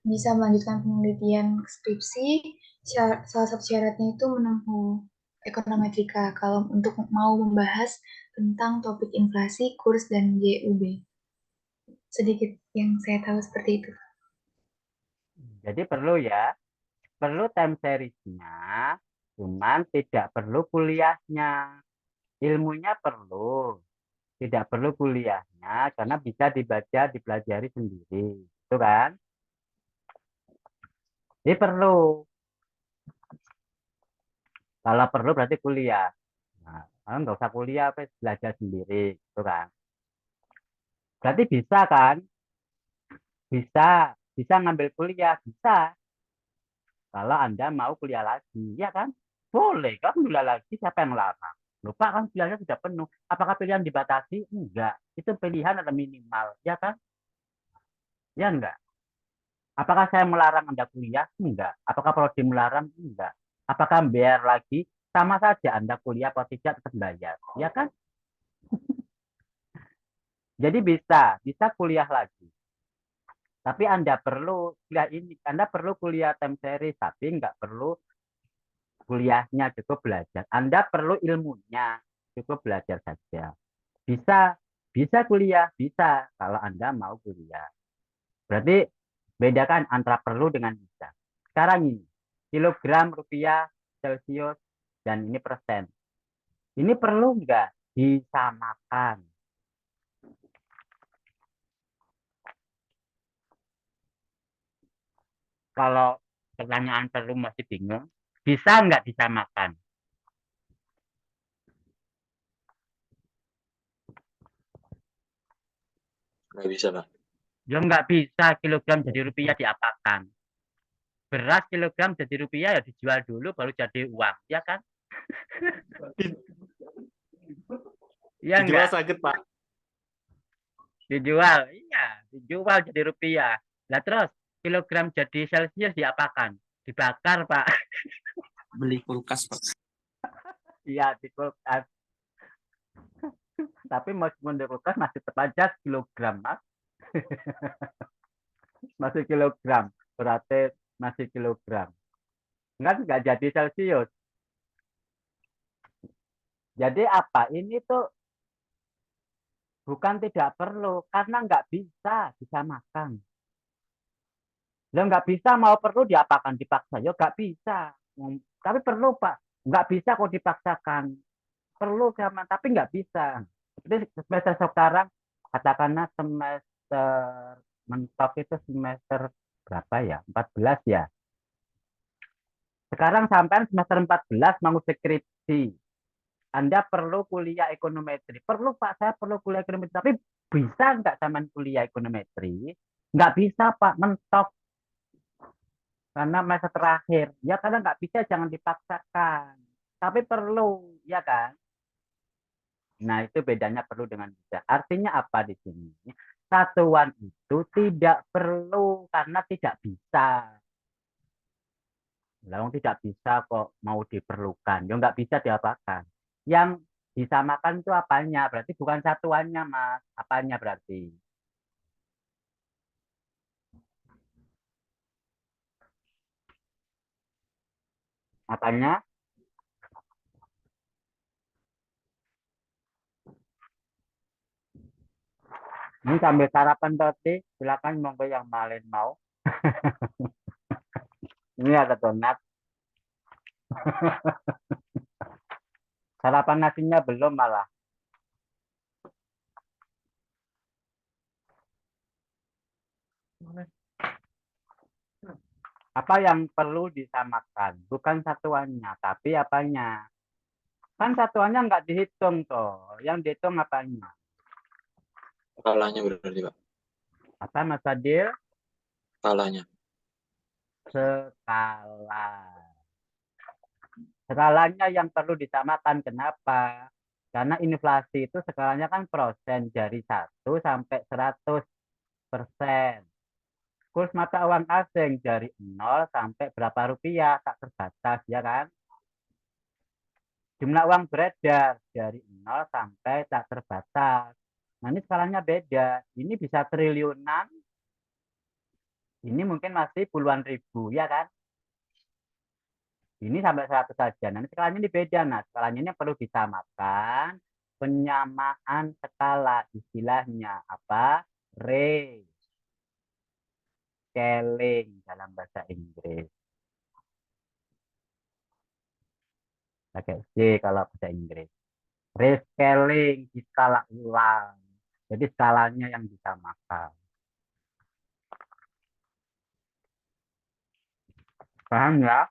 bisa melanjutkan penelitian skripsi, salah satu syaratnya itu menempuh ekonometrika kalau untuk mau membahas tentang topik inflasi, kurs, dan JUB. Sedikit yang saya tahu seperti itu. Jadi perlu ya, perlu time series-nya, cuman tidak perlu kuliahnya. Ilmunya perlu, tidak perlu kuliahnya karena bisa dibaca, dipelajari sendiri. Itu kan? Jadi perlu. Kalau perlu berarti kuliah. Nah, kalau nggak usah kuliah, apa belajar sendiri, itu kan? Berarti bisa kan? Bisa ngambil kuliah, bisa. Kalau Anda mau kuliah lagi, ya kan? Boleh kan kuliah lagi, siapa yang larang? Lupa kan kuliahnya sudah penuh. Apakah pilihan dibatasi? Enggak. Itu pilihan atau minimal, ya kan? Ya enggak. Apakah saya melarang Anda kuliah? Enggak. Apakah prodi melarang? Enggak. Apakah bayar lagi? Sama saja Anda kuliah atau tidak tetap bayar, ya kan? Jadi bisa kuliah lagi. Tapi Anda perlu kuliah ini, Anda perlu kuliah time series, tapi nggak perlu kuliahnya, cukup belajar. Anda perlu ilmunya, cukup belajar saja. Bisa, bisa kuliah, bisa kalau Anda mau kuliah. Berarti bedakan antara perlu dengan bisa. Sekarang ini, kilogram, rupiah, Celsius, dan ini persen. Ini perlu nggak disamakan? Kalau pertanyaan perlu masih bingung, bisa nggak disamakan? Nggak bisa, Pak. Ya nggak bisa kilogram jadi rupiah diapakan? Beras kilogram jadi rupiah ya dijual dulu baru jadi uang, ya kan? Ya Dijual enggak? sakit, Pak. Dijual, iya, dijual jadi rupiah. Lah terus kilogram jadi Celsius diapakan? Dibakar, Pak. Beli kulkas, Pak. Iya, di kulkas. Tapi meskipun di kulkas masih tetap aja kilogram, Mas. Masih kilogram. Berarti masih kilogram. Nggak jadi Celsius. Jadi apa? Ini tuh bukan tidak perlu, karena nggak bisa disamakan. Lo nggak bisa mau perlu diapakan dipaksa? Ya nggak bisa. Tapi perlu Pak. Nggak bisa kok dipaksakan. Perlu zaman, tapi nggak bisa. Seperti semester sekarang, katakanlah semester mentok itu semester berapa ya? 14 ya. Sekarang sampai semester 14 mau skripsi. Anda perlu kuliah ekonometri. Perlu Pak, saya perlu kuliah ekonometri. Tapi bisa nggak zaman kuliah ekonometri? Nggak bisa Pak, mentok. Karena masa terakhir. Ya karena nggak bisa, jangan dipaksakan. Tapi perlu, ya kan? Nah, itu bedanya perlu dengan bisa. Artinya apa di sini? Satuan itu tidak perlu karena tidak bisa. Lalu tidak bisa kok mau diperlukan. Ya nggak bisa diapakan. Yang disamakan itu apanya? Berarti bukan satuannya, Mas. Apanya berarti? Apanya? Ini sambil sarapan roti, silakan monggo yang malin mau. Ini ada donat. Sarapan nasinya belum malah. Apa yang perlu disamakan? Bukan satuannya, tapi apanya? Kan satuannya nggak dihitung toh. Yang dihitung apanya? Skalanya berarti, Pak. Apa Mas Adil? Skalanya. Skala. Skalanya yang perlu disamakan. Kenapa? Karena inflasi itu skalanya kan persen dari 1 sampai 100%. Kurs mata uang asing dari 0 sampai berapa rupiah, tak terbatas, ya kan? Jumlah uang beredar dari 0 sampai tak terbatas. Nah, ini skalanya beda. Ini bisa triliunan, Ini mungkin masih puluhan ribu, ya kan? Ini sampai 100 saja. Nanti skalanya ini beda. Nah, skalanya ini perlu disamakan. Penyamaan skala istilahnya apa? Rescaling dalam bahasa Inggris. Pakai C kalau bahasa Inggris. Rescaling, skala ulang. Jadi skalanya yang disamakan. Paham ya?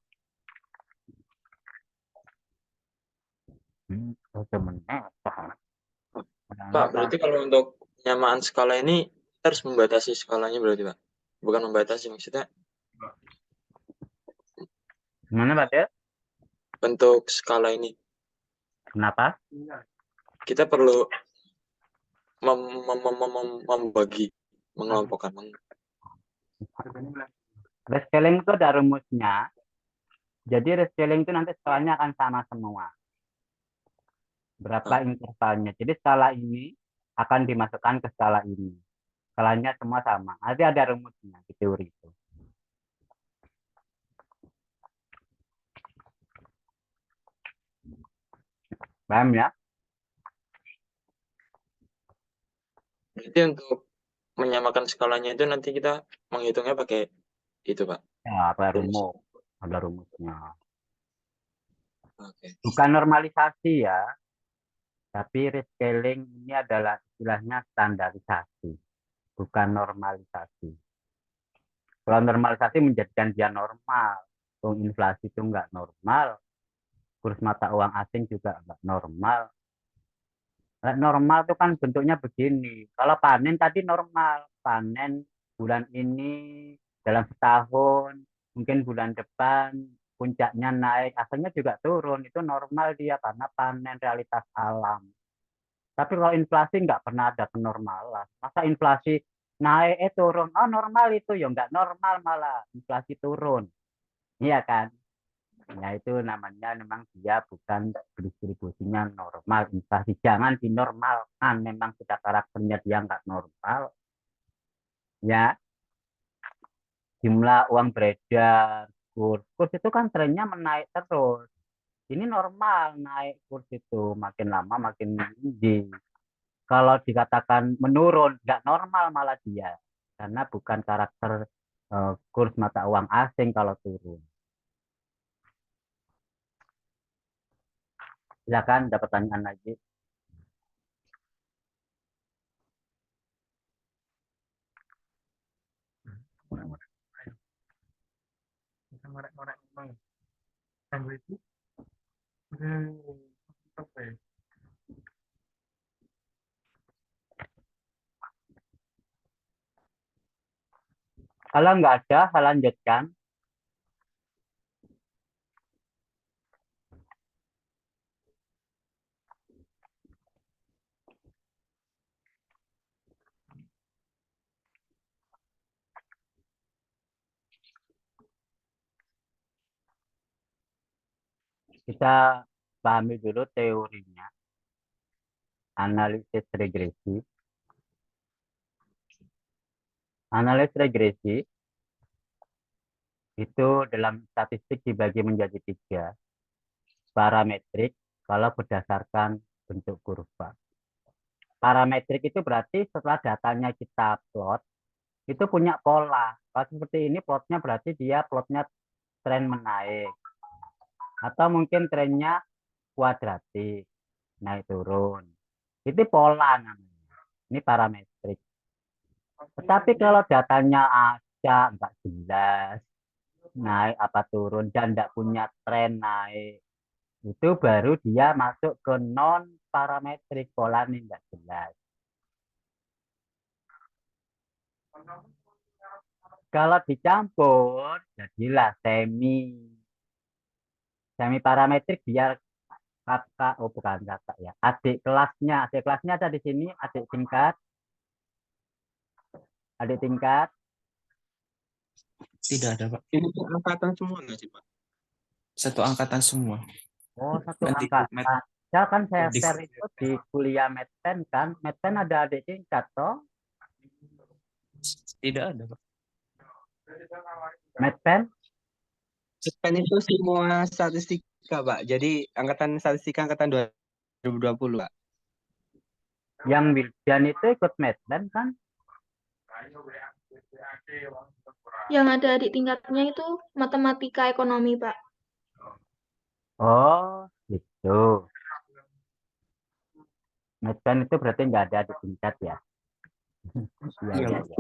Oh, temennya paham. Pak, berarti kalau untuk penyamaan skala ini kita harus membatasi skalanya berarti Pak? Bukan membatasi, maksudnya Gimana, Pak Del? bentuk skala ini. Kenapa? Kita perlu membagi, mengelompokkan. Rescaling itu ada rumusnya. Jadi rescaling itu nanti skalanya akan sama semua. Berapa intervalnya. Jadi skala ini akan dimasukkan ke skala ini. Skalanya semua sama. Nanti ada rumusnya di teori itu. Paham ya? Berarti untuk menyamakan skalanya itu nanti kita menghitungnya pakai itu Pak? Ya, ada rumus. Ada rumusnya. Oke. Bukan normalisasi ya. Tapi rescaling ini adalah istilahnya standarisasi. Bukan normalisasi. Kalau normalisasi menjadikan dia normal. Inflasi itu nggak normal. Kurs mata uang asing juga nggak normal. Normal itu kan bentuknya begini. Kalau panen tadi normal. Panen bulan ini dalam setahun. Mungkin bulan depan puncaknya naik. Asalnya juga turun. Itu normal dia karena panen realitas alam. Tapi kalau inflasi nggak pernah ada kenormalan. Masa inflasi naik turun? Oh normal itu ya nggak normal malah inflasi turun. Iya kan? Ya itu namanya memang dia bukan distribusinya normal. Inflasi jangan dinormalkan. Memang sudah karakternya dia nggak normal. Ya jumlah uang beredar, kurs itu kan trennya menaik terus. Ini normal naik kurs itu makin lama makin tinggi. Kalau dikatakan menurun, nggak normal malah dia. Karena bukan karakter kurs mata uang asing kalau turun. Silakan, ada pertanyaan lagi. Kalau nggak ada, saya lanjutkan. Kita pahami dulu teorinya. Analisis regresi. Analisis regresi itu dalam statistik dibagi menjadi 3. Parametrik kalau berdasarkan bentuk kurva. Parametrik itu berarti setelah datanya kita plot, itu punya pola. Kalau seperti ini plotnya berarti dia plotnya tren menaik. Atau mungkin trennya kuadratik, naik turun. Itu pola namanya. Ini parametrik. Tetapi kalau datanya acak, nggak jelas, naik apa turun, dan nggak punya tren naik, itu baru dia masuk ke non parametrik, pola ini nggak jelas. Kalau dicampur, jadilah semi parametrik biar kakak, oh bukan kakak ya, adik kelasnya ada di sini, adik tingkat, Tidak ada, Pak. Ini tuh angkatan semua nggak sih, Pak? Satu angkatan semua. oh satu Kan di angkatan. Ya kan saya di- share itu di kuliah Medpen kan, Medpen ada adik tingkat toh. Tidak ada, Pak. Medpen? Medpen itu semua statistika, Pak. Jadi angkatan statistika angkatan 2020, Pak. Yang Wildan itu ikut Medpen kan? Yang ada adik tingkatnya itu matematika ekonomi, Pak. Oh, gitu. Medpen itu berarti nggak ada di tingkat ya? Iya, Iya, iya, Pak.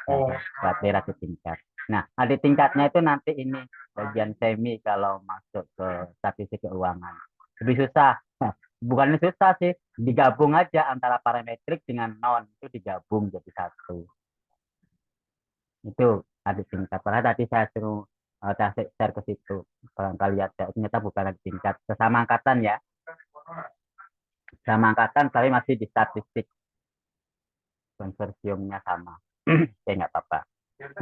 iya. Berarti di tingkat. Nah, adik tingkatnya itu nanti ini bagian semi kalau masuk ke statistik keuangan. Lebih susah. Bukannya susah sih, digabung aja antara parametrik dengan non itu digabung jadi satu. Itu adik tingkat. Padahal tadi saya suruh saya share ke situ. Barangkali ada, ternyata bukan adik tingkat. Sesama angkatan ya. Sama angkatan tapi masih di statistik. Konsorsiumnya sama. Ya nggak apa-apa.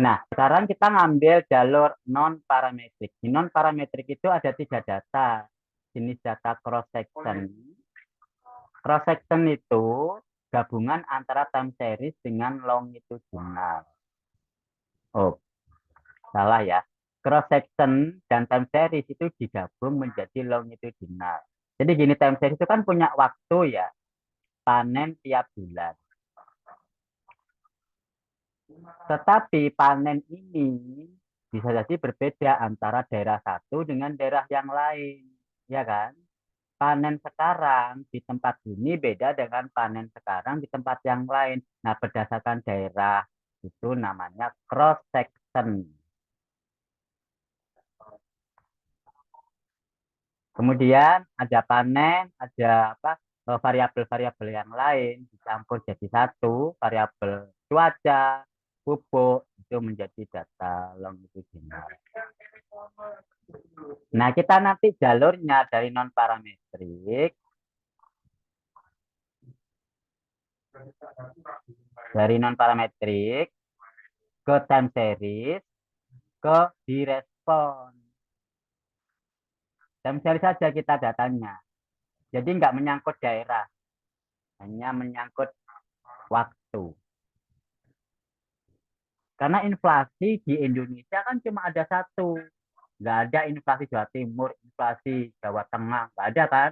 Nah, sekarang kita ngambil jalur non parametrik. Di non parametrik itu ada 3 data. Jenis data cross section. Cross section itu gabungan antara time series dengan longitudinal. Oh, salah ya. Cross section dan time series itu digabung menjadi longitudinal. Jadi gini, time series itu kan punya waktu ya, panen tiap bulan. Tetapi panen ini bisa jadi berbeda antara daerah satu dengan daerah yang lain, ya kan? Panen sekarang di tempat ini beda dengan panen sekarang di tempat yang lain. Nah, berdasarkan daerah itu namanya cross section. Kemudian ada panen, ada apa? Variabel-variabel yang lain dicampur jadi satu, variabel cuaca, pupuk itu menjadi data longitudinal. Nah, kita nanti jalurnya dari non parametrik ke time series ke direspon. Time series saja kita datanya. Jadi nggak menyangkut daerah, hanya menyangkut waktu. Karena inflasi di Indonesia kan cuma ada satu. Nggak ada inflasi Jawa Timur, inflasi Jawa Tengah. Nggak ada kan?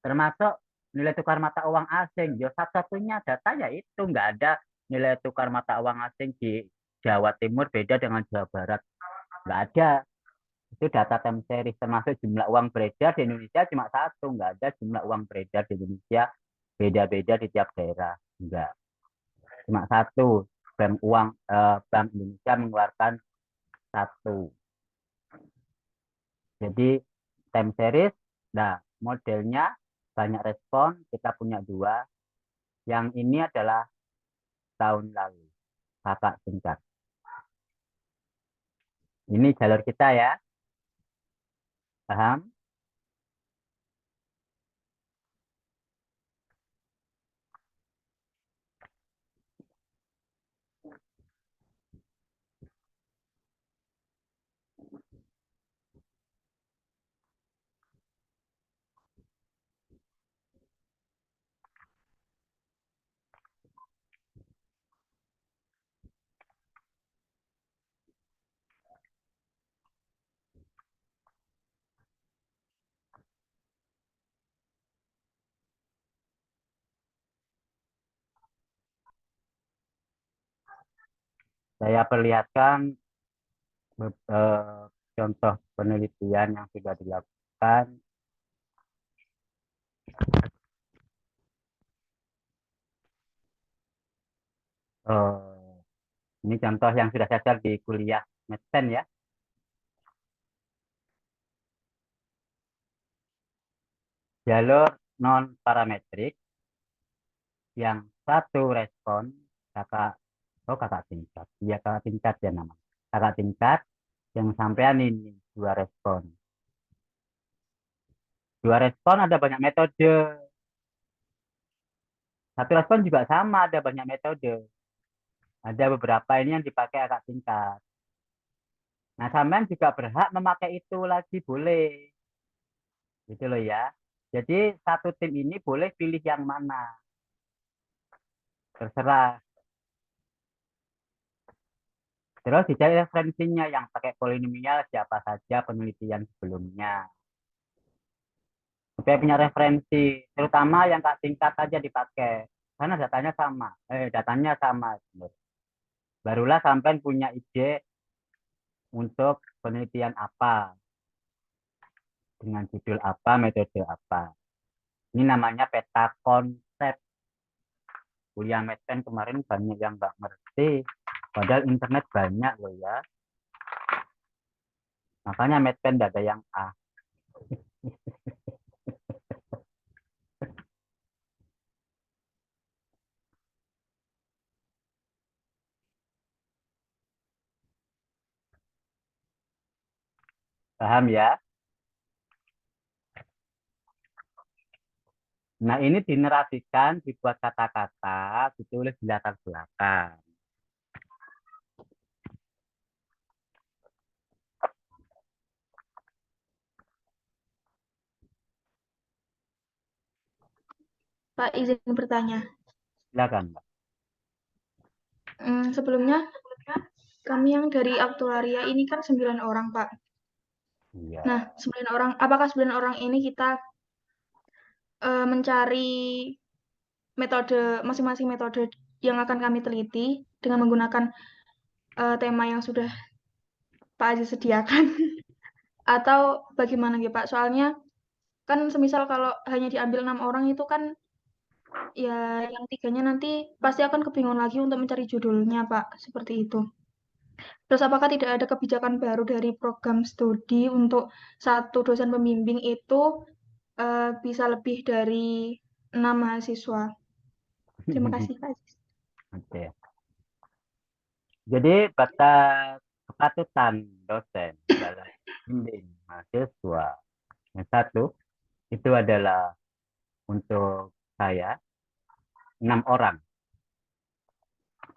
Termasuk nilai tukar mata uang asing. Ya satu-satunya data ya itu. Nggak ada nilai tukar mata uang asing di Jawa Timur beda dengan Jawa Barat. Nggak ada. Itu data time series. Termasuk jumlah uang beredar di Indonesia cuma satu. Nggak ada jumlah uang beredar di Indonesia beda-beda di tiap daerah. Nggak. Cuma satu. Bank Indonesia mengeluarkan satu. Jadi time series, nah modelnya banyak respon, kita punya 2. Yang ini adalah tahun lalu, kakak tingkat. Ini jalur kita ya, paham? Saya perlihatkan contoh penelitian yang sudah dilakukan. Ini contoh yang sudah saya share di kuliah Medpen ya. Jalur non parametrik yang satu respon kakak tingkat. Iya kakak tingkat ya namanya. Kakak tingkat yang sampean ini 2 respon. 2 respon ada banyak metode. Satu respon juga sama ada banyak metode. Ada beberapa ini yang dipakai kakak tingkat. Nah, sampean juga berhak memakai itu lagi boleh. Gitu loh ya. Jadi satu tim ini boleh pilih yang mana. Terserah. Terus dicari referensinya yang pakai polinomial siapa saja penelitian sebelumnya. Supaya punya referensi, terutama yang Kak tingkat aja dipakai. Karena datanya sama. Barulah sampai punya ide untuk penelitian apa, dengan judul apa, metode apa. Ini namanya peta konsep. Kuliah medpen kemarin banyak yang nggak ngerti, padahal internet banyak loh ya. Makanya medpen tidak ada yang A. Paham ya? Nah, ini dinerasikan, dibuat kata-kata, ditulis di latar belakang. Pak, izin bertanya. Silakan, Mbak. Sebelumnya, kami yang dari aktuaria ini kan 9 orang, Pak. Iya. Nah, 9 orang, apakah 9 orang ini kita mencari masing-masing metode yang akan kami teliti dengan menggunakan tema yang sudah Pak Aziz sediakan? Atau bagaimana ya, Pak? Soalnya kan semisal kalau hanya diambil 6 orang itu kan ya yang 3-nya nanti pasti akan kebingungan lagi untuk mencari judulnya, Pak. Seperti itu. Terus apakah tidak ada kebijakan baru dari program studi untuk satu dosen pembimbing itu bisa lebih dari 6 mahasiswa? Terima kasih, Pak Aziz. Oke. Jadi batas kepatutan dosen dalam membimbing mahasiswa yang satu itu adalah untuk saya 6 orang.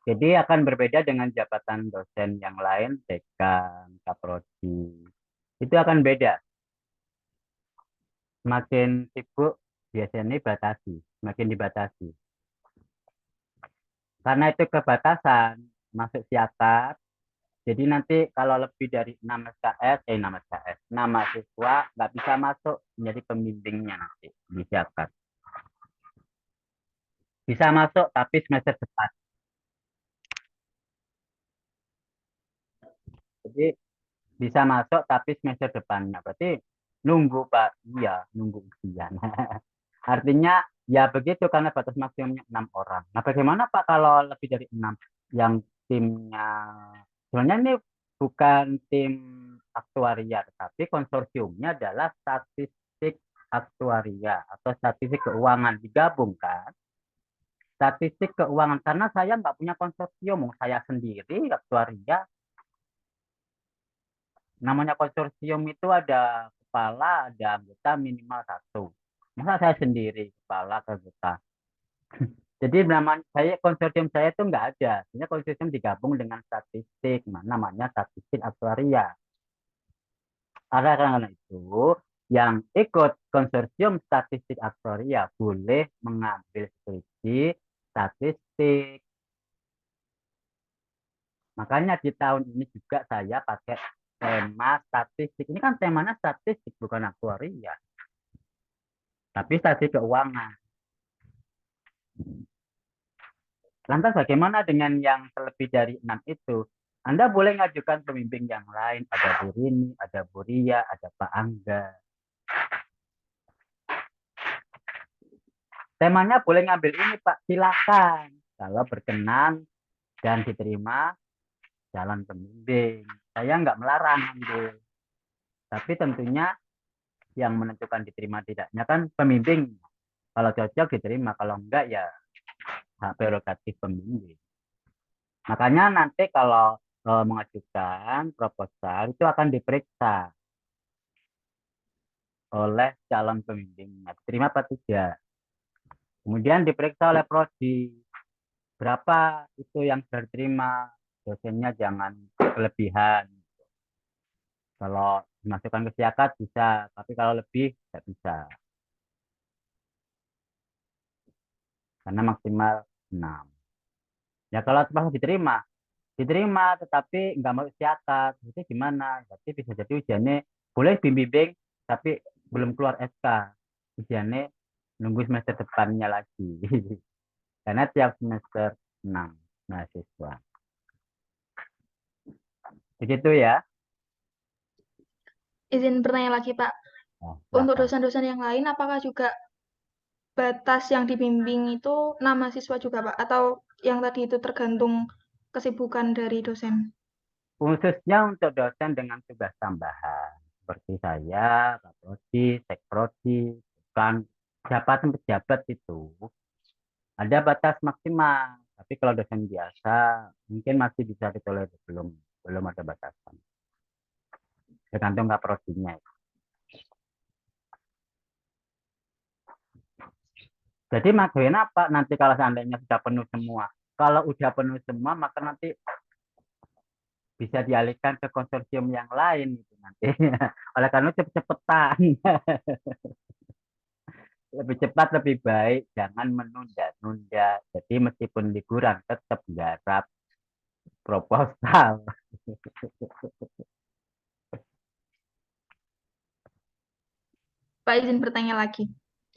Jadi akan berbeda dengan jabatan dosen yang lain, dekan, kaprodi. Itu akan beda. Semakin sibuk biasanya semakin dibatasi. Karena itu kebatasan masuk siasat. Jadi nanti kalau lebih dari 6 mahasiswa nggak bisa masuk menjadi pembimbingnya nanti di siasat. Bisa masuk tapi semester depan. Jadi bisa masuk tapi semester depannya. Berarti nunggu Pak, iya nunggu ujian. Artinya ya begitu karena batas maksimumnya 6 orang. Nah bagaimana Pak kalau lebih dari 6 yang timnya, sebenarnya ini bukan tim aktuaria, tapi konsorsiumnya adalah statistik aktuaria atau statistik keuangan digabungkan. Statistik keuangan karena saya nggak punya konsorsium, saya sendiri aktuaria. Namanya konsorsium itu ada kepala, ada anggota minimal 1. Masa saya sendiri kepala ke anggota. Jadi konsorsium saya itu nggak ada. Sebenarnya konsorsium digabung dengan statistik, namanya statistik aktuaria. Karena itu, yang ikut konsorsium statistik aktuaria boleh mengambil skripsi statistik. Makanya di tahun ini juga saya pakai tema statistik. Ini kan temanya statistik, bukan aktuaria. Tapi statistik keuangan. Lantas bagaimana dengan yang lebih dari 6 itu? Anda boleh ngajukan pembimbing yang lain. Ada Bu Rini, ada Bu Ria, ada Pak Angga. Temanya boleh ngambil ini Pak, silakan. Kalau berkenan dan diterima, jalan pembimbing. Saya nggak melarang ambil. Tapi tentunya yang menentukan diterima tidaknya kan pembimbing. Kalau cocok diterima, kalau enggak ya hak prerogatif pembimbing. Makanya nanti kalau mengajukan proposal itu akan diperiksa oleh calon pembimbingnya, diterima apa tidak. Kemudian diperiksa oleh prodi, berapa itu yang diterima, dosennya jangan kelebihan. Kalau dimasukkan ke siakat bisa, tapi kalau lebih tidak bisa. Karena maksimal 6. Ya kalau pas diterima, diterima tetapi nggak mau istiakat, itu gimana? Berarti bisa jadi ujiannya boleh bimbing tapi belum keluar SK, ujiannya nunggu semester depannya lagi. Karena tiap semester 6 mahasiswa. Begitu ya. Izin bertanya lagi, Pak. Nah, Untuk silakan. dosen-dosen yang lain, apakah juga batas yang dibimbing itu 6 mahasiswa juga, Pak? Atau yang tadi itu tergantung kesibukan dari dosen? Khususnya untuk dosen dengan tugas tambahan seperti saya, Pak Prodi, Sekprodi, kan jabatan pejabat itu ada batas maksimal. Tapi kalau dosen biasa mungkin masih bisa ditolerir, belum ada batasan. Tergantung kaprodinya. Jadi maksudnya apa? Nanti kalau seandainya sudah penuh semua. Kalau udah penuh semua, maka nanti bisa dialihkan ke konsorsium yang lain gitu nanti. Oleh karena itu cepet-cepetan. Lebih cepat lebih baik, jangan menunda-nunda. Jadi meskipun liburan tetap garap proposal. Pak izin bertanya lagi.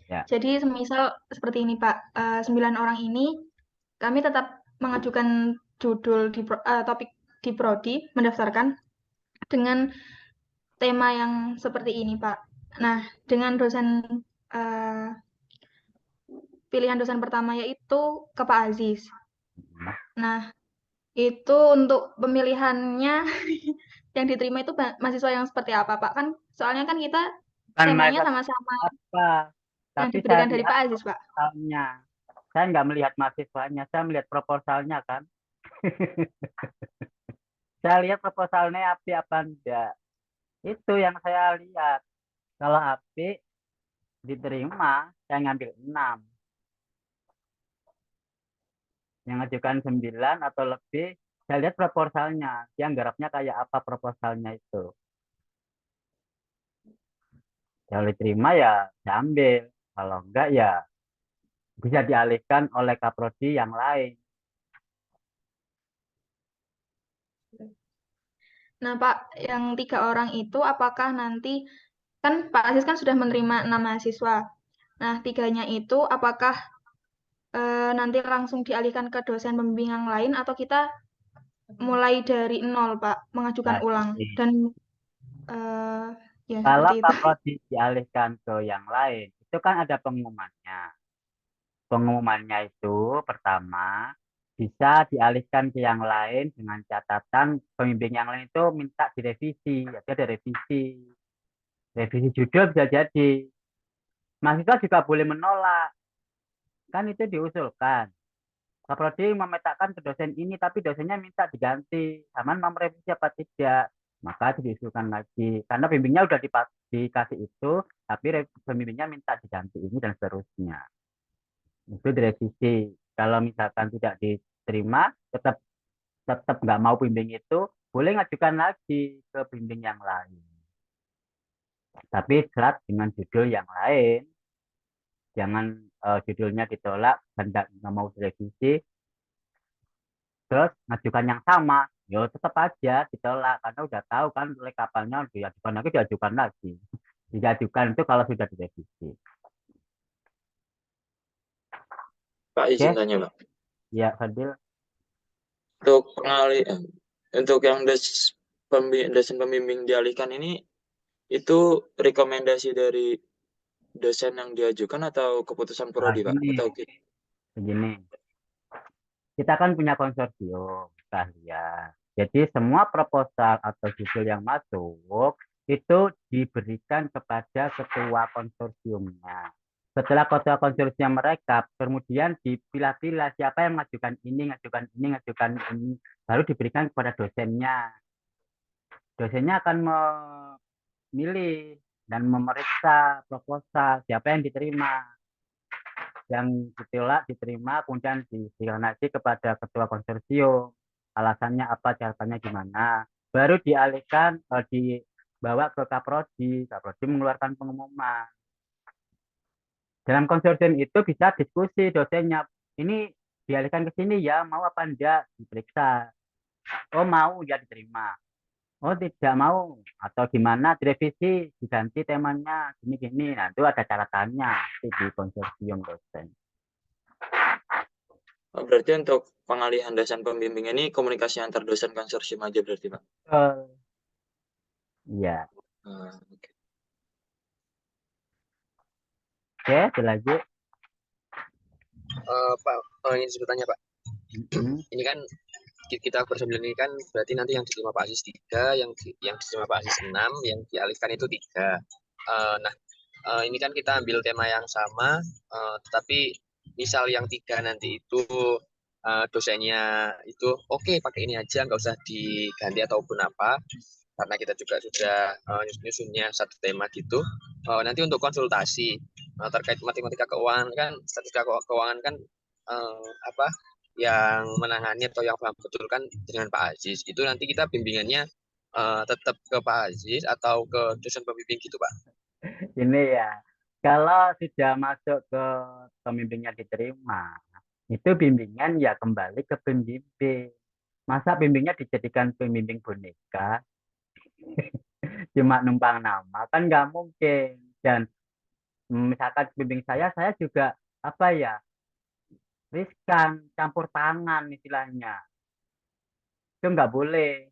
Ya. Jadi semisal seperti ini Pak, 9 orang ini kami tetap mengajukan judul di topik di prodi, mendaftarkan dengan tema yang seperti ini Pak. Nah, dengan dosen pilihan dosen pertama yaitu ke Pak Aziz. Nah, itu untuk pemilihannya yang diterima itu mahasiswa yang seperti apa Pak? Kan soalnya kan kita Kan temanya mahasiswa sama-sama apa? yang Tapi saya diberikan dari lihat Pak Aziz Pak. proposalnya. Saya nggak melihat mahasiswanya, saya melihat proposalnya kan. Saya lihat proposalnya api apa enggak. Itu yang saya lihat. Kalau api diterima, saya ngambil 6. Yang ngajukan 9 atau lebih, saya lihat proposalnya. Dia garapnya kayak apa proposalnya itu. Kalau diterima ya saya ambil. Kalau enggak ya bisa dialihkan oleh kaprodi yang lain. Nah Pak, yang 3 orang itu apakah nanti, kan Pak Aziz kan sudah menerima 6 mahasiswa. Nah, 3-nya itu apakah nanti langsung dialihkan ke dosen pembimbing yang lain atau kita mulai dari nol Pak, mengajukan Nah, ulang jadi, dan ya kalau seperti itu. kaprodi dialihkan ke yang lain, itu kan ada pengumumannya. Pengumumannya itu pertama bisa dialihkan ke yang lain dengan catatan pembimbing yang lain itu minta direvisi. Jadi ada revisi. Revisi judul bisa jadi. Mahasiswa juga boleh menolak. Kan itu diusulkan. Kaprodi memetakan ke dosen ini, tapi dosennya minta diganti. Sama mau merevisi apa tidak. Maka diusulkan lagi. Karena bimbingnya udah dikasih itu, tapi pembimbingnya minta diganti ini dan seterusnya. Itu direvisi. Kalau misalkan tidak diterima, tetap tetap nggak mau bimbing itu, boleh ngajukan lagi ke bimbing yang lain. Tapi serat dengan judul yang lain. Jangan judulnya ditolak dan nggak mau direvisi, terus ngajukan yang sama, yo tetap aja ditolak karena udah tahu kan oleh kapalnya diajukan lagi. Diajukan itu kalau sudah direvisi. Pak Oke, izin tanya Pak. ya Fadil. Untuk yang dosen pembimbing dialihkan ini itu rekomendasi dari dosen yang diajukan atau keputusan Nah, prodi Pak? Atau begini. Kita kan punya konsorsium keahlian. Jadi semua proposal atau judul yang masuk itu diberikan kepada ketua konsorsiumnya. Setelah ketua konsorsium mereka, kemudian dipilah-pilah siapa yang mengajukan ini, ngajukan ini, baru diberikan kepada dosennya. Dosennya akan memilih dan memeriksa proposal siapa yang diterima, yang ditolak diterima, kemudian diberikan lagi kepada ketua konsorsium. Alasannya apa, catatannya gimana. Baru dialihkan, dibawa ke Kaprodi. Kaprodi mengeluarkan pengumuman. Dalam konsorsium itu bisa diskusi dosennya. Ini dialihkan ke sini ya, mau apa enggak, diperiksa. Oh mau ya diterima. Oh tidak mau atau gimana direvisi diganti temanya gini-gini. Nah itu ada catatannya di konsorsium dosen. Oh, berarti untuk pengalihan dosen pembimbing ini komunikasi antar dosen konsorsium aja berarti Pak? Iya. Oke. Oke, lanjut. Pak, ingin sebutannya Pak. Ini kan kita bersembilan ini kan berarti nanti yang diterima Pak Aziz 3, yang diterima Pak Aziz 6, yang dialihkan itu 3. Nah, ini kan kita ambil tema yang sama, tetapi misal yang 3 nanti itu dosennya itu oke pakai ini aja, nggak usah diganti ataupun apa, karena kita juga sudah nyusunnya satu tema gitu. Nanti untuk konsultasi terkait matematika keuangan kan, statistika keuangan kan apa yang menangani atau yang paham betul kan dengan Pak Aziz. Itu nanti kita bimbingannya tetap ke Pak Aziz atau ke dosen pembimbing gitu Pak? Ini ya, kalau sudah masuk ke pembimbingnya diterima, itu bimbingan ya kembali ke pembimbing. Masa bimbingnya dijadikan pembimbing boneka, cuma numpang nama, kan nggak mungkin. Dan misalkan bimbing saya juga apa ya, riskan, campur tangan istilahnya. Itu nggak boleh.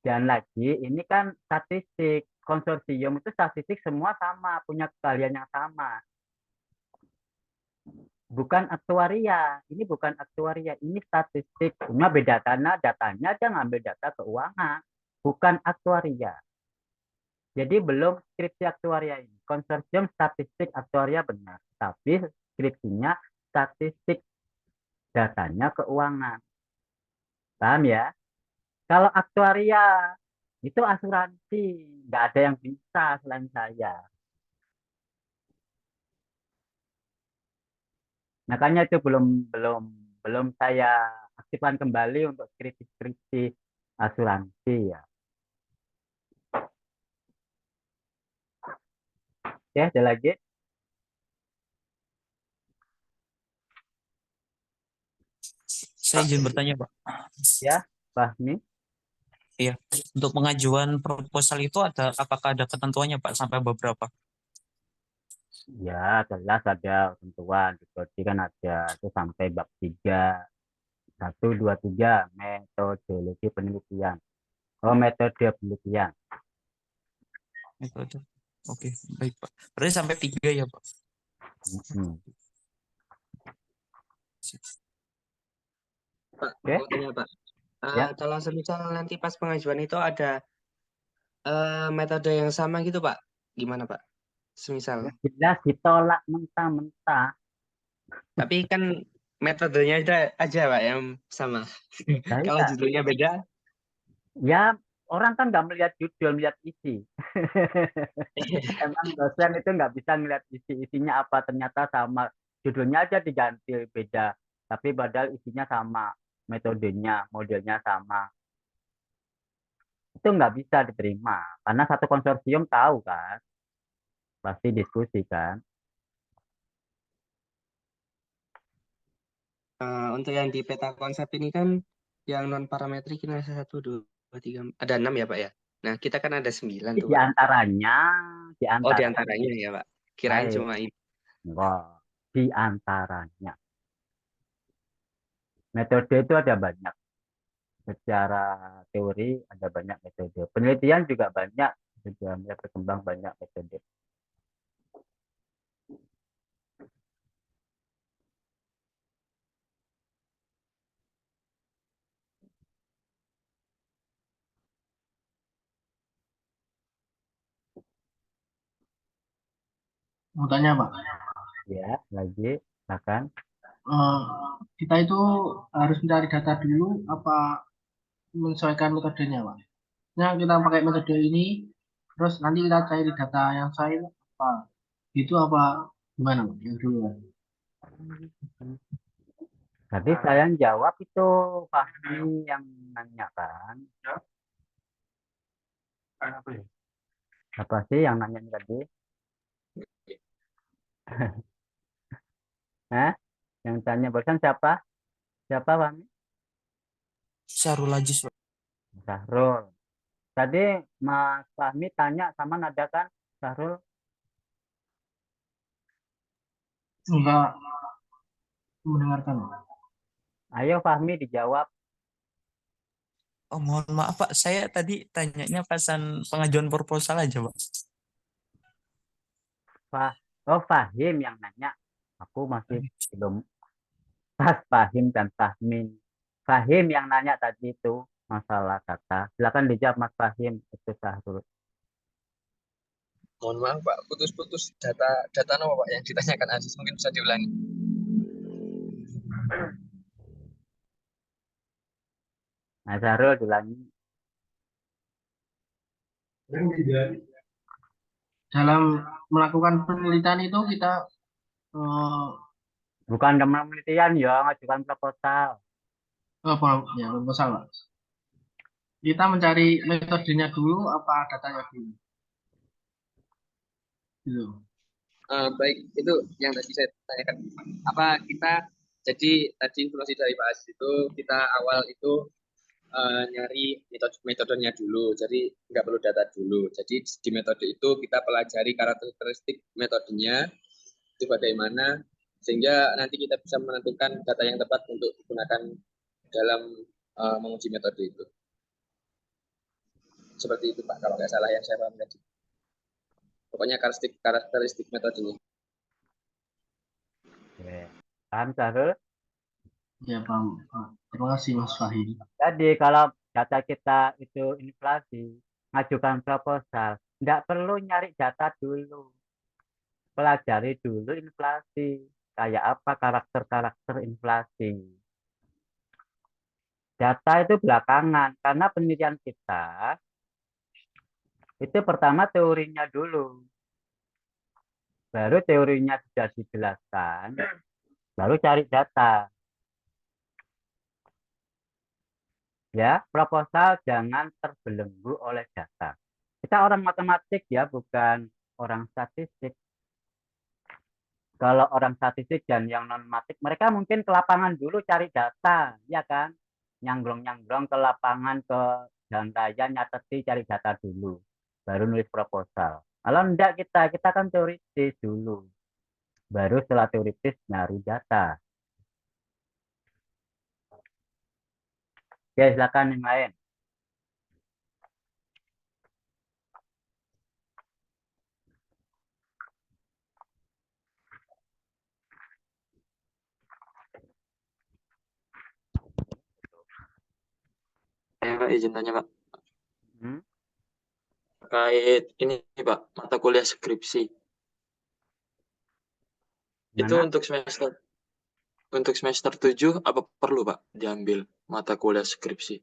Dan lagi, ini kan statistik. Konsorsium itu statistik semua sama, punya keahlian yang sama. Bukan aktuaria. Ini bukan aktuaria, ini statistik. Cuma beda karena datanya dia ngambil data keuangan, bukan aktuaria. Jadi belum skripsi aktuaria ini. Konsorsium statistik aktuaria benar. Tapi skripsinya statistik datanya keuangan. Paham ya? Kalau aktuaria itu asuransi, nggak ada yang bisa selain saya. Makanya itu belum belum belum saya aktifkan kembali untuk skripsi asuransi ya. Oke, ada lagi? Saya izin bertanya, Pak. Ya, Fahmi. Iya, untuk pengajuan proposal itu apakah ada ketentuannya, Pak, sampai beberapa? Ya, jelas ada ketentuan. Di Prodi kan ada itu sampai bab 3. 1, 2, 3 metodologi penelitian. Oh, metode penelitian. Metode. Oke, baik, Pak. Berarti sampai 3 ya, Pak? Pak, Oke. mau tanya Pak. Ya. Kalau semisal nanti pas pengajuan itu ada metode yang sama gitu Pak, gimana Pak? Semisal. Jelas ditolak mentah-mentah. Tapi kan metodenya aja Pak yang sama. Nah, Kalau iya. judulnya beda. Ya, orang kan nggak melihat judul, melihat isi. Emang dosen itu nggak bisa melihat isinya apa, ternyata sama. Judulnya aja diganti beda, tapi padahal isinya sama, metodenya, modelnya sama. Itu nggak bisa diterima, karena satu konsorsium tahu kan, pasti diskusi kan. Untuk yang di peta konsep ini kan yang non parametrik ini ada 1, 2, 3, ada 6 ya Pak ya. Nah kita kan ada 9 tuh Di Pak. antaranya, Oh di antaranya ya Pak. Kirain cuma ini. Wah, di antaranya. Metode itu ada banyak. Secara teori ada banyak metode. Penelitian juga banyak, sudah berkembang banyak metode. Mau tanya Pak, Ya, lagi, silakan. kita itu harus mencari data dulu apa menyesuaikan metodenya Pak? Nah, kita pakai metode ini, terus nanti kita cari data yang lain apa? Itu apa gimana Pak? Yang dulu Pak. Tadi saya yang jawab itu Fahmi yang nanya kan. Apa sih yang nanya tadi? Hah? Yang tanya barusan siapa? Siapa Fahmi? Syahrul Aziz, Pak. Syahrul. Tadi Mas Fahmi tanya sama Nada kan, Syahrul? Enggak mendengarkan. Ayo Fahmi dijawab. Oh, mohon maaf Pak, saya tadi tanyanya pasan pengajuan proposal aja Pak. Oh, Fahim yang nanya. Aku masih belum pas Fahim dan Fahmin. Fahim yang nanya tadi itu masalah kata. Silakan dijawab Mas Fahim, itu Syahrul. Mohon maaf Pak, putus-putus data apa Pak yang ditanyakan Aziz, mungkin bisa diulangi. Nah, Syahrul diulangi. Dalam melakukan penelitian itu kita eh, Bukan penelitian ya, ngajukan proposal. ya proposal, Pak. Kita mencari metodenya dulu apa datanya dulu? Gitu. Baik, itu yang tadi saya tanyakan. Apa kita, jadi tadi informasi dari Pak Aziz itu kita awal itu nyari metodenya dulu, jadi nggak perlu data dulu. Jadi di metode itu kita pelajari karakteristik metodenya itu bagaimana, sehingga nanti kita bisa menentukan data yang tepat untuk digunakan dalam menguji metode itu. Seperti itu Pak, kalau nggak salah yang saya paham tadi. Pokoknya karakteristik metodenya. Oke. Paham Syahrul? Ya, Pak. Terima kasih Mas Fahim. Jadi kalau data kita itu inflasi, ngajukan proposal, nggak perlu nyari data dulu. Pelajari dulu inflasi. Kayak apa karakter-karakter inflasi. Data itu belakangan, karena penelitian kita itu pertama teorinya dulu. Baru teorinya sudah dijelaskan, baru cari data. Ya, proposal jangan terbelenggu oleh data. Kita orang matematik ya, bukan orang statistik. Kalau orang statistik dan yang non matematik, mereka mungkin ke lapangan dulu cari data, ya kan? Nyanggrong-nyanggrong ke lapangan, ke jalan raya, nyateti, cari data dulu. Baru nulis proposal. Kalau enggak kita kan teoritis dulu. Baru setelah teoritis nyari data. Oke, silakan yang lain. Saya Pak izin tanya Pak, Hmm? terkait ini Pak, mata kuliah skripsi. Itu Mana? untuk semester 7 apa perlu Pak diambil mata kuliah skripsi?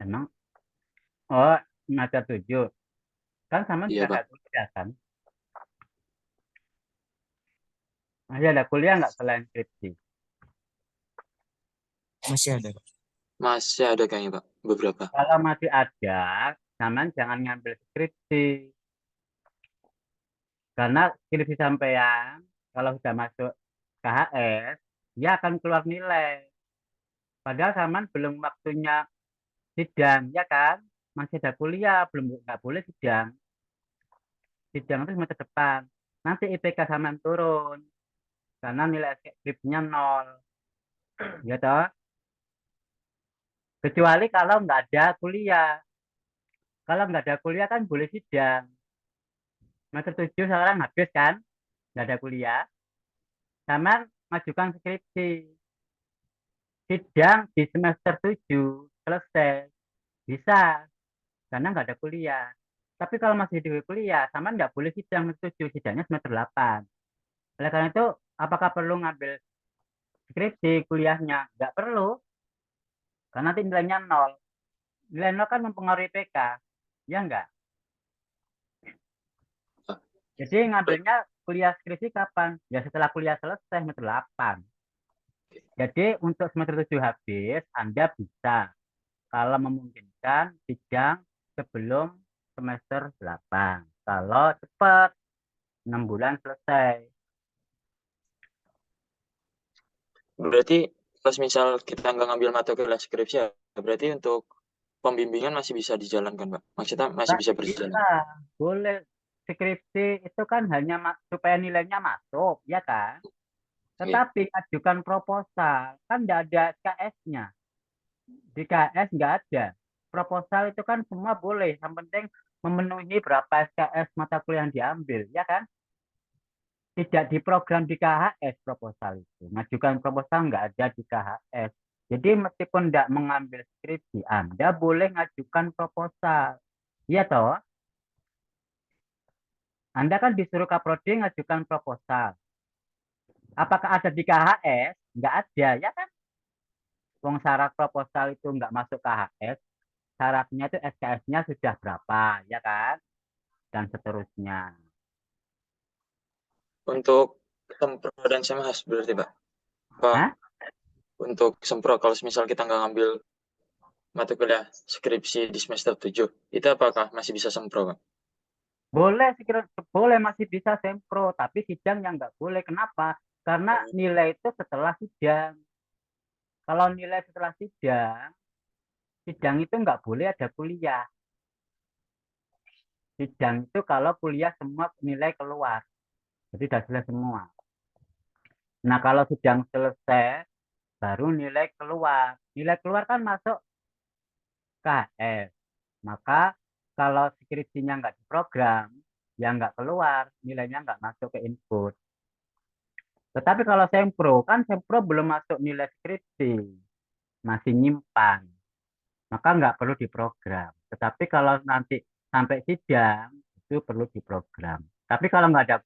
Emang? Oh, mata 7. Kan sama Iya juga Pak. nggak kuliah kan? Masih ada kuliah nggak selain skripsi? Masih ada Pak. Masih ada kayaknya Pak, beberapa. Kalau masih ada, zaman jangan ngambil skripsi. Karena skripsi sampean, kalau sudah masuk KHS, dia akan keluar nilai. Padahal zaman belum waktunya sidang, ya kan? Masih ada kuliah, belum nggak boleh sidang. Sidang itu semester depan. Nanti IPK zaman turun. Karena nilai skripsinya 0. Ya toh? Kecuali kalau nggak ada kuliah. Kalau nggak ada kuliah kan boleh sidang. Semester 7 sekarang habis kan? Nggak ada kuliah. Sama majukan skripsi. Sidang di semester 7 selesai. Bisa. Karena nggak ada kuliah. Tapi kalau masih di kuliah, sama nggak boleh sidang semester 7. Sidangnya semester 8. Oleh karena itu, apakah perlu ngambil skripsi kuliahnya? Nggak perlu. Karena nanti nilainya 0. Nilai 0 kan mempengaruhi PK. Ya enggak? Jadi ngambilnya kuliah skripsi kapan? Ya setelah kuliah selesai semester 8. Jadi untuk semester 7 habis, Anda bisa kalau memungkinkan sidang sebelum semester 8. Kalau cepat 6 bulan selesai. Berarti Terus misal kita nggak ngambil mata kuliah skripsi ya, berarti untuk pembimbingan masih bisa dijalankan, Pak. Maksudnya masih bisa berjalan. Bisa, boleh. Skripsi itu kan hanya supaya nilainya masuk, ya kan? Iya. Tetapi ajukan proposal, kan nggak ada SKS-nya. Di KS nggak ada. Proposal itu kan semua boleh, yang penting memenuhi berapa SKS mata kuliah yang diambil, ya kan? Tidak diprogram di KHS proposal itu. Ngajukan proposal nggak ada di KHS. Jadi meskipun tidak mengambil skripsi, Anda boleh ngajukan proposal. Iya toh? Anda kan disuruh Kaprodi ngajukan proposal. Apakah ada di KHS? Nggak ada, ya kan? Wong syarat proposal itu nggak masuk KHS, syaratnya itu SKS-nya sudah berapa, ya kan? Dan seterusnya. Untuk sempro dan semhas berarti, Pak. Pak, Hah? untuk sempro kalau misal kita nggak ngambil mata kuliah skripsi di semester 7, itu apakah masih bisa sempro, Pak? Boleh, boleh masih bisa sempro, tapi sidang yang nggak boleh. Kenapa? Karena nilai itu setelah sidang. Kalau nilai setelah sidang itu nggak boleh ada kuliah. Sidang itu kalau kuliah semua nilai keluar. Jadi sudah selesai semua. Nah, kalau sidang selesai, baru nilai keluar. Nilai keluar kan masuk KHS. Maka kalau skripsinya nggak diprogram, ya nggak keluar, nilainya nggak masuk ke input. Tetapi kalau sempro, kan sempro belum masuk nilai skripsi, masih nyimpan. Maka nggak perlu diprogram. Tetapi kalau nanti sampai sidang, itu perlu diprogram. Tapi kalau nggak ada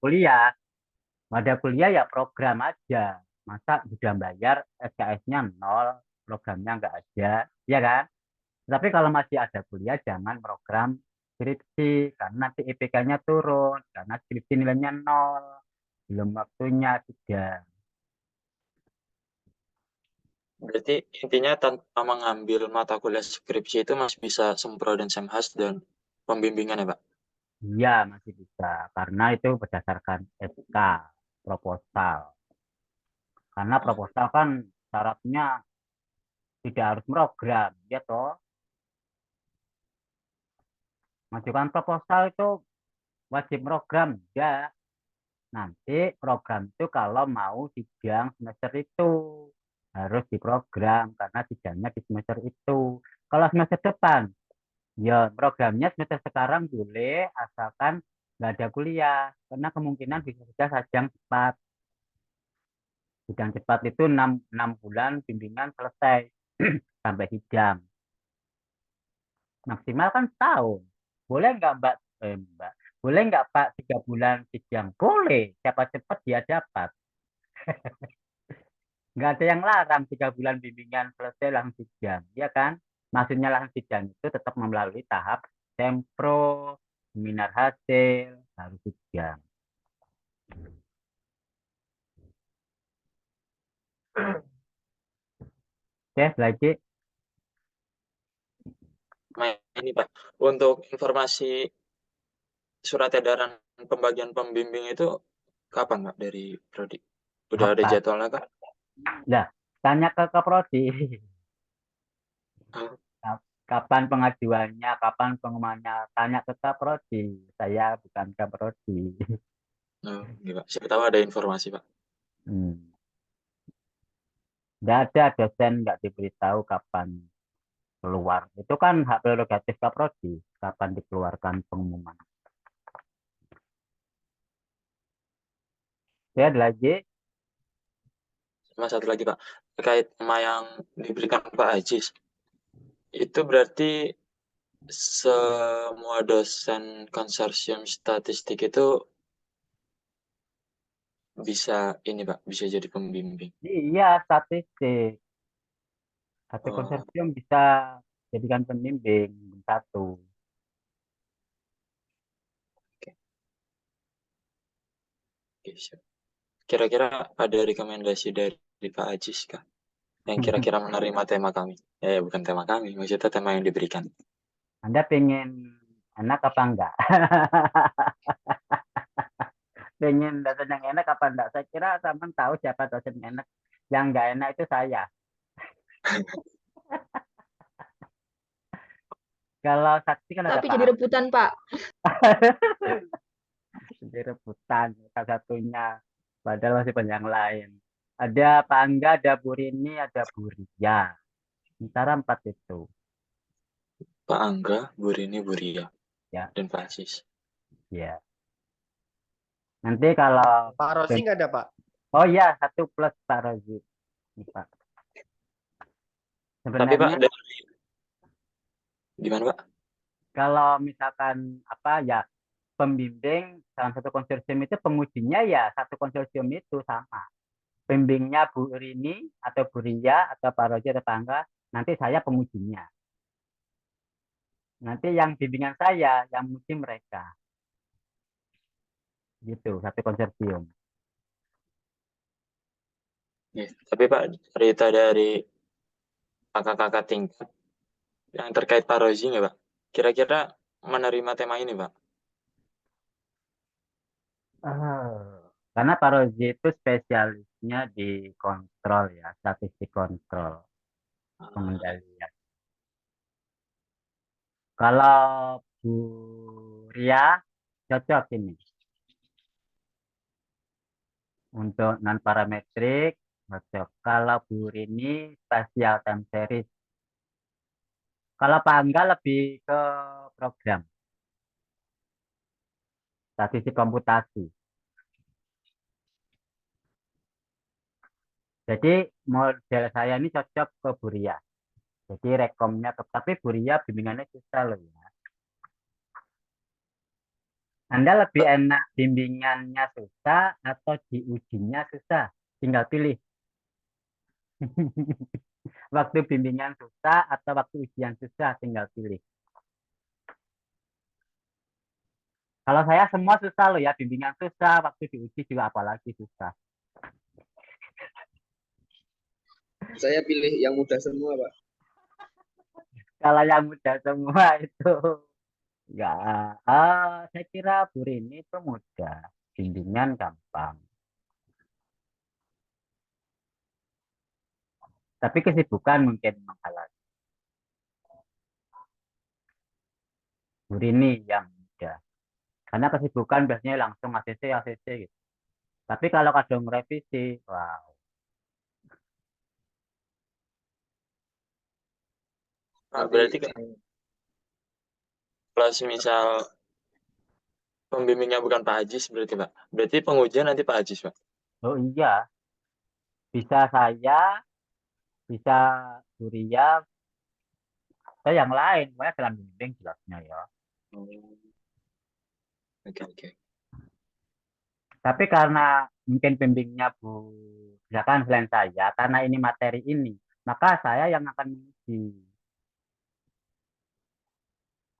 kuliah ya program aja. Masa sudah bayar SKS-nya nol, programnya nggak ada, ya kan? Tapi kalau masih ada kuliah, jangan program skripsi, karena nanti IPK-nya turun, karena skripsi nilainya nol, belum waktunya sidang. Berarti intinya tanpa mengambil mata kuliah skripsi itu masih bisa sempro dan semhas dan pembimbingan ya, Pak? Iya, masih bisa. Karena itu berdasarkan SK, proposal. Karena proposal kan syaratnya tidak harus program, ya toh. Majukan proposal itu wajib program, ya. Nanti program itu kalau mau sidang semester itu harus diprogram karena sidangnya di semester itu. Kalau semester depan, ya programnya semester sekarang boleh asalkan nggak ada kuliah karena kemungkinan bisa saja sidang cepat. Sidang cepat itu 6 bulan bimbingan selesai sampai sidang. Maksimal kan setahun. Boleh nggak Mbak? Boleh nggak Pak 3 bulan sidang? Boleh. Siapa cepat dia dapat. Nggak ada yang larang 3 bulan bimbingan selesai langsung sidang, ya kan? Maksudnya langsung sidang itu tetap melalui tahap sempro, seminar hasil, baru sidang. Oke, lagi. Nah, ini Pak, untuk informasi surat edaran pembagian pembimbing itu kapan Pak dari Prodi? Udah ada Kapan? jadwalnya Kak? Nah, tanya ke Prodi. Oh, Kapan pengajuannya, kapan pengumumannya? Tanya ke Prodi. Saya bukan Prodi. oh, iya, Pak. Siapa tahu ada informasi Pak. Nggak ada dosen nggak diberitahu kapan keluar. Itu kan hak prerogatif Prodi, kapan dikeluarkan pengumuman. Ya, ada lagi. Sama satu lagi Pak, terkait tema yang diberikan Pak Ajis. Itu berarti semua dosen konsorsium statistik itu bisa ini Pak, bisa jadi pembimbing. Iya, statistik. Satu Oh, konsorsium bisa jadikan pembimbing satu. oke, siap. Kira-kira ada rekomendasi dari Pak Ajis kah? Yang kira-kira menerima tema kami? Bukan tema kami, maksudnya tema yang diberikan. Anda pengen enak apa enggak? Pengen dosen yang enak apa enggak? Saya kira teman tahu siapa dosen yang enak. Yang enggak enak itu saya. Kalau saksi kan ada Tapi Pak jadi rebutan, Pak. jadi rebutan salah satunya. Padahal masih banyak yang lain. Ada Pak Angga, ada Bu Rini, ada Bu Ria. Sementara 4 itu. Pak Angga, Bu Rini, Bu Ria, Ya, dan Pak Aziz. ya. Nanti kalau Pak Rosi nggak ada, Pak? oh iya 1 plus Pak Rozi. Ini, Pak. Tapi Pak, Sebenarnya gimana Pak? kalau misalkan apa ya pembimbing dalam satu konsorsium itu pengujinya ya satu konsorsium itu sama. Pembimbingnya Bu Rini atau Bu Ria atau Pak Rozi atau Pak Angga, nanti saya pengujinya. Nanti yang bimbingan saya yang menguji mereka. Gitu, satu konsorsium. Ya, tapi Pak, cerita dari kakak-kakak tingkat yang terkait Pak Rozi nggak Pak? Kira-kira menerima tema ini Pak? Karena Pak Rozi itu spesialisnya di kontrol ya, statistik kontrol pengendalian. Kalau Bu Ria cocok ini untuk non parametrik cocok. Kalau Bu Rini spasial time series. Kalau Pak Angga lebih ke program statistik komputasi. Jadi model saya ini cocok ke Bu Ria. Jadi rekomnya tapi Bu Ria bimbingannya susah loh ya. Anda lebih enak bimbingannya susah atau diujinya susah? Tinggal pilih. Waktu bimbingan susah atau waktu ujian susah, tinggal pilih. Kalau saya semua susah loh ya, bimbingan susah, waktu diuji juga apalagi susah. Saya pilih yang mudah semua, Pak. Kalau yang mudah semua itu enggak. Saya kira Bu Rini itu mudah, bimbingan gampang. Tapi kesibukan mungkin menghalangi. Bu Rini yang mudah. Karena kesibukan biasanya langsung ACC gitu. Tapi kalau kadang revisi, wow. Nah, berarti kalau misal pembimbingnya bukan Pak Ajis berarti Pak. Berarti pengujian nanti Pak Ajis Pak. Oh iya, bisa saya, bisa Bu Ria, atau yang lain. Pokoknya dalam bimbing jelasnya ya. Oke. Tapi karena mungkin bimbingnya Bu, misalkan selain saya, karena ini materi ini, maka saya yang akan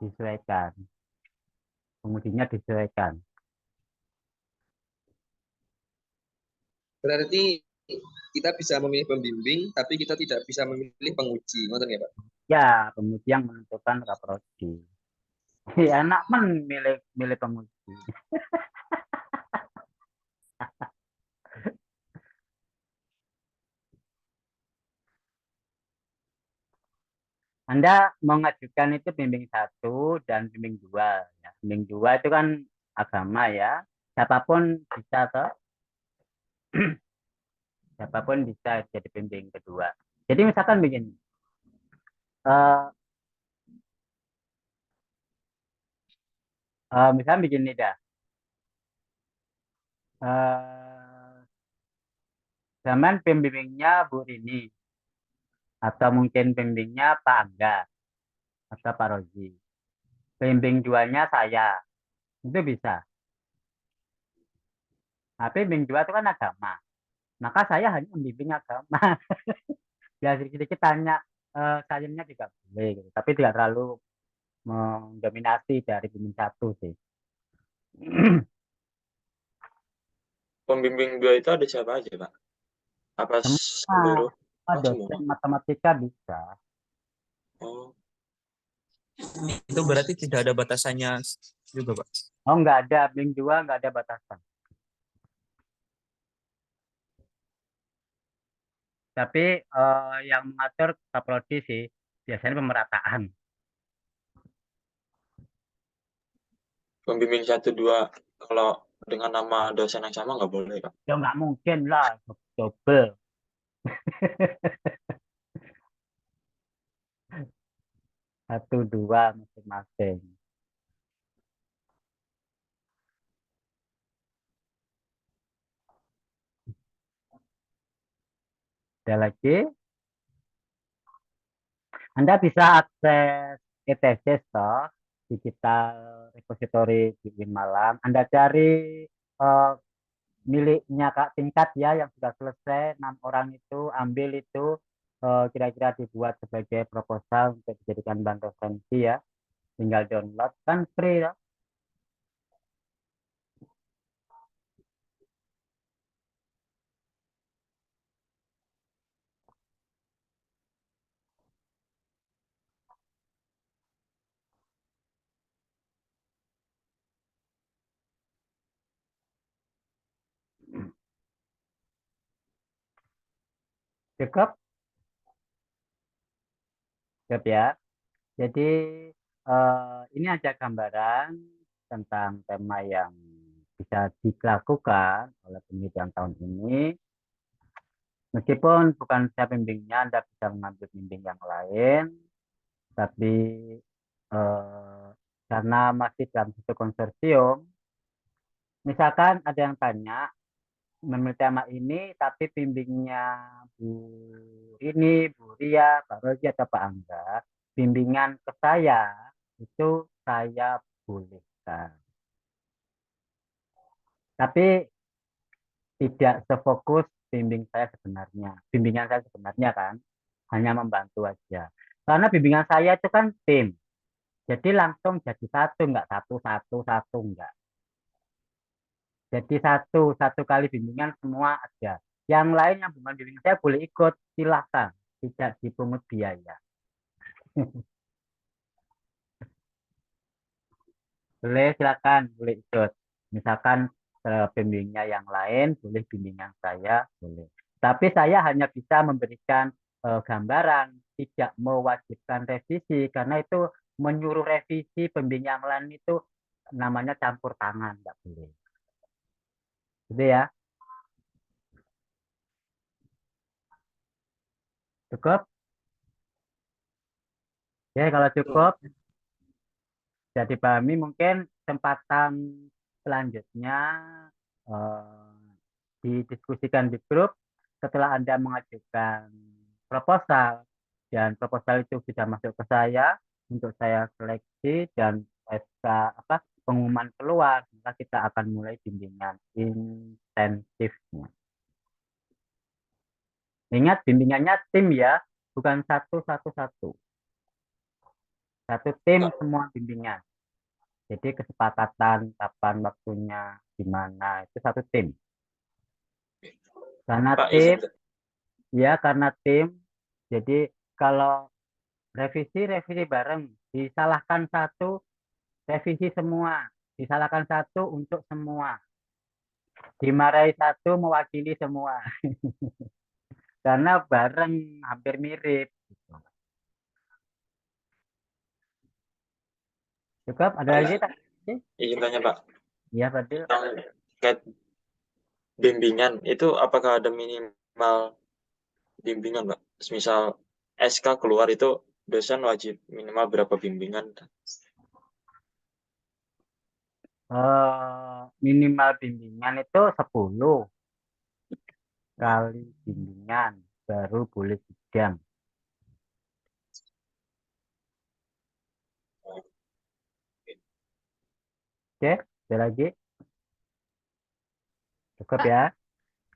disesuaikan. Pengujinya disesuaikan. Berarti kita bisa memilih pembimbing, tapi kita tidak bisa memilih penguji. Ngoten ya, Pak? Ya, penguji yang menentukan kaprodi. Enak milih penguji. Anda mengajukan itu bimbing 1 dan bimbing 2. Ya. Bimbing 2 itu kan agama ya. Siapapun bisa toh. Siapapun bisa jadi bimbing kedua. Jadi misalkan begini. Misalnya begini dah. Zaman pembimbingnya Bu Rini. Atau mungkin pembimbingnya Pak Angga. Atau Pak Rozi. Pembimbing 2-nya saya. Itu bisa. Tapi pembimbing 2 itu kan agama. Maka saya hanya membimbing agama. Ya sedikit-sedikit tanya sayangnya juga boleh gitu. Tapi tidak terlalu mendominasi dari bimbing 1 sih. Pembimbing 2 itu ada siapa aja Pak? Apa seluruh? Dosen matematika bisa. Oh. Itu berarti tidak ada batasannya juga, Pak? Oh, nggak ada. Bimbing 2 nggak ada batasan. Tapi yang mengatur kaprodi sih biasanya pemerataan. Pembimbing 1-2 kalau dengan nama dosen yang sama nggak boleh, Kak. Ya nggak mungkin lah, double. Satu dua masing-masing. Ada lagi? Anda bisa akses e-tesis toh, digital repository di UIN Malang. Anda cari eh, miliknya Kak Tingkat ya yang sudah selesai 6 orang itu, ambil itu kira-kira dibuat sebagai proposal untuk dijadikan bahan referensi ya. Tinggal download kan free ya. Cukup? Cukup ya. Jadi ini ada gambaran tentang tema yang bisa dilakukan oleh penelitian tahun ini. Meskipun bukan saya bimbingnya, Anda bisa mengambil bimbing yang lain, tapi eh, karena masih dalam satu konsorsium, misalkan ada yang tanya, meneliti tema ini, tapi bimbingnya Bu ini, Bu Ria, Pak Rozi, atau Pak Angga, bimbingan ke saya, itu saya bolehkan. Tapi tidak sefokus bimbingan saya sebenarnya kan, hanya membantu aja. Karena bimbingan saya itu kan tim, jadi langsung jadi satu, enggak satu, enggak. Jadi satu kali bimbingan semua ada. Yang lain yang bukan bimbingan saya boleh ikut, silahkan, tidak dipungut biaya. Boleh, silakan, boleh ikut. Misalkan bimbingnya yang lain, boleh bimbingan saya, boleh. Tapi saya hanya bisa memberikan gambaran, tidak mewajibkan revisi, karena itu menyuruh revisi pembimbing yang lain itu namanya campur tangan, nggak boleh. Gitu ya, cukup? Ya, kalau cukup, jadi pahami mungkin kesempatan selanjutnya eh, didiskusikan di grup setelah Anda mengajukan proposal dan proposal itu sudah masuk ke saya untuk saya seleksi dan SK pengumuman keluar, maka kita akan mulai bimbingan intensifnya. Ingat bimbingannya tim ya, bukan satu. Satu tim semua bimbingan. Jadi kesepakatan kapan waktunya gimana itu satu tim. Karena Pak, tim izin. ya karena tim. Jadi kalau revisi bareng, disalahkan satu, revisi semua, disalahkan satu untuk semua, dimarahi satu mewakili semua, karena bareng hampir mirip. Cukup? Ada Pak, lagi? izin tanya, Pak. Iya, Fadil. Terkait bimbingan itu apakah ada minimal bimbingan, Pak? Misal SK keluar itu dosen wajib minimal berapa bimbingan? Minimal bimbingan itu 10 kali bimbingan baru boleh sidang. Oke, ada lagi? Cukup Pak, ya?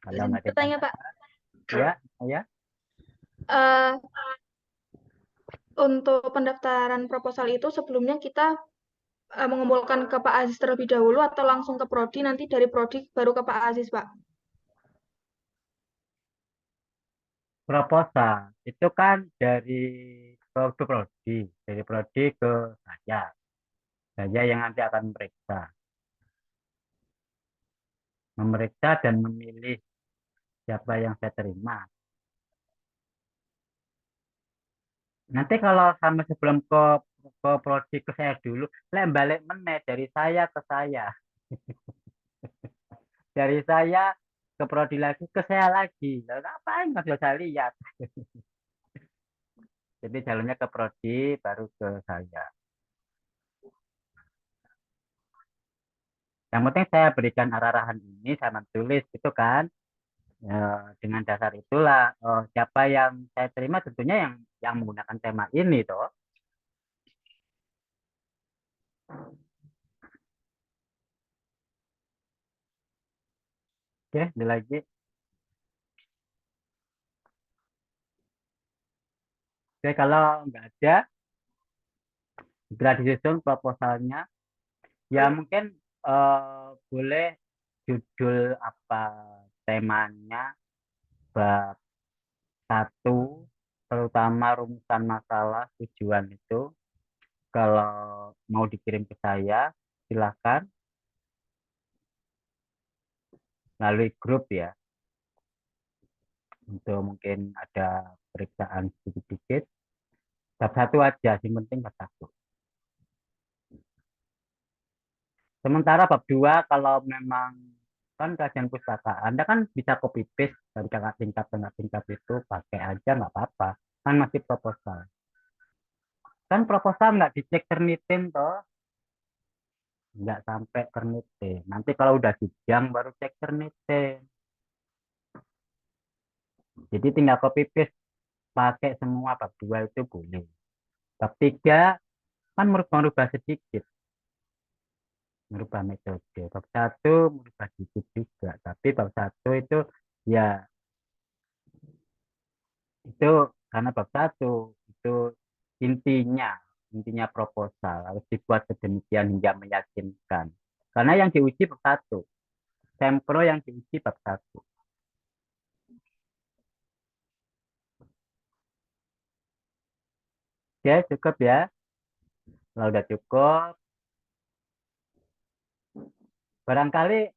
Kalau izin nggak ada bertanya, Pak. ya, ya. Eh, untuk pendaftaran proposal itu sebelumnya kita mengumpulkan ke Pak Aziz terlebih dahulu atau langsung ke Prodi, nanti dari Prodi baru ke Pak Aziz, Pak? Proposal itu kan dari prodi ke saya yang nanti akan memeriksa dan memilih siapa yang saya terima. Nanti kalau sama sebelum ke prodi ke saya dulu, lek balik meneh dari saya ke saya, dari saya ke prodi lagi ke saya lagi. Lalu ngapain nggak bisa saya lihat? Jadi jalurnya ke prodi baru ke saya. Yang penting saya berikan arah-arahan ini, saya menulis itu kan. Dengan dasar itulah siapa yang saya terima tentunya yang menggunakan tema ini toh. Oke, ada lagi. Oke, kalau nggak ada, segera disusun proposalnya. Ya mungkin boleh judul apa temanya, bab 1, terutama rumusan masalah tujuan itu. Kalau mau dikirim ke saya, silakan melalui grup ya. Untuk mungkin ada periksaan sedikit-sedikit. Bab 1 aja, yang penting bab 1. Sementara bab 2 kalau memang kan kajian pustaka, Anda kan bisa copy paste dari kakak tingkat itu pakai aja nggak apa-apa. Kan masih proposal. Kan proposal nggak dicek Turnitin toh, nggak sampai Turnitin. Nanti kalau udah sidang baru cek Turnitin. Jadi tinggal copy paste pakai semua bab 2 itu boleh. Bab 3 kan merubah sedikit, merubah metode. Bab 1 merubah sedikit juga, tapi bab 1 itu ya itu karena bab 1 itu intinya intinya proposal harus dibuat sedemikian hingga meyakinkan. Karena yang diuji bab 1, sempro yang diuji bab 1. Oke, cukup ya. Kalau udah cukup, barangkali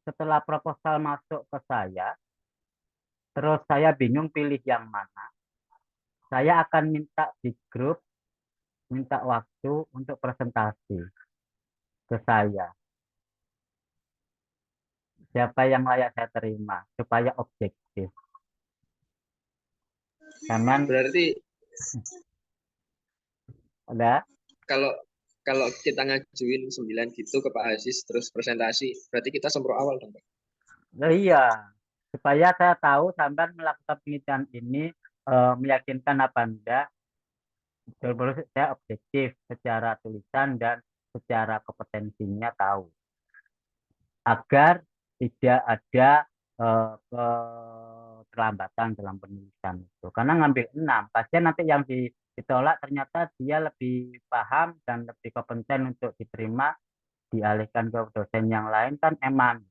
setelah proposal masuk ke saya, terus saya bingung pilih yang mana, saya akan minta di grup, minta waktu untuk presentasi ke saya. Siapa yang layak saya terima, supaya objektif. Karena Berarti ada kalau kalau kita ngajuin 9 gitu ke Pak Aziz terus presentasi, berarti kita sempro awal dong, Pak. iya, supaya saya tahu sampai melakukan penelitian ini meyakinkan apa enggak, betul-betul saya objektif secara tulisan dan secara kompetensinya tahu, agar tidak ada keterlambatan dalam penulisan itu. Karena ngambil 6, pasien nanti yang ditolak ternyata dia lebih paham dan lebih kompeten untuk diterima, dialihkan ke dosen yang lain kan eman.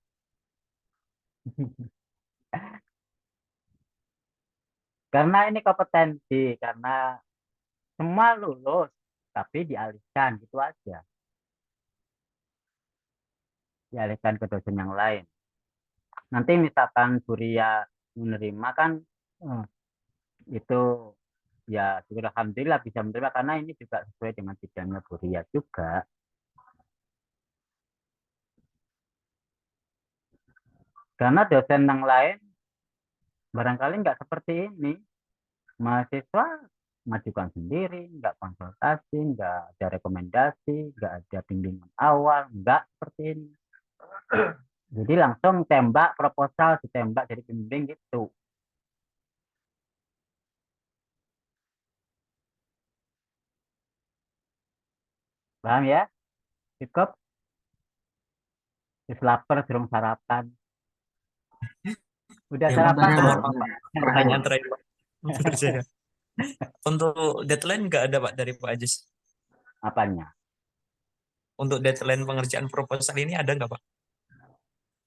Karena ini kompetensi, karena semua lulus, tapi dialihkan gitu aja. Dialihkan ke dosen yang lain. Nanti misalkan Buria menerima kan, itu ya syukur alhamdulillah bisa menerima karena ini juga sesuai dengan bidangnya Buria juga. Karena dosen yang lain barangkali nggak seperti ini. Mahasiswa majukan sendiri, nggak konsultasi, nggak ada rekomendasi, nggak ada bimbingan awal, nggak seperti ini. Jadi langsung tembak proposal, ditembak jadi pembimbing gitu. Paham ya? Cukup? Terus lapar, durung sarapan. Udah Ya, sarapan Sebentar ya, belum? Pak. pertanyaan terakhir, Pak. Menurut saya. Untuk deadline nggak ada, Pak, dari Pak Ajis? Apanya? Untuk deadline pengerjaan proposal ini ada nggak, Pak?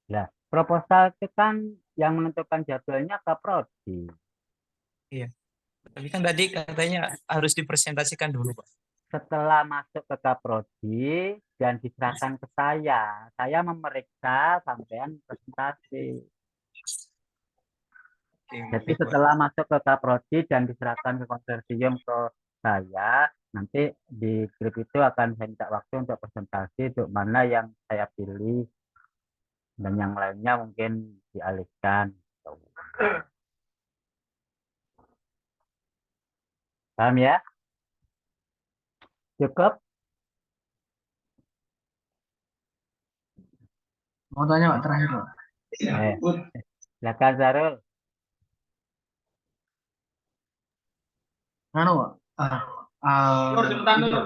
Nah, proposal itu kan yang menentukan jadwalnya ke prodi. Iya. Tapi kan tadi katanya harus dipresentasikan dulu, Pak. Setelah masuk ke kaprodi dan diserahkan ke saya memeriksa sampean presentasi. Oke, Jadi baik, Pak. setelah masuk ke kaprodi dan diserahkan ke konsorsium ke saya, nanti di grup itu akan saya minta waktu untuk presentasi untuk mana yang saya pilih dan yang lainnya mungkin dialihkan. Paham ya? Cukup? Mau tanya Pak terakhir Pak. Silakan Zarul. Anu Pak. Itu.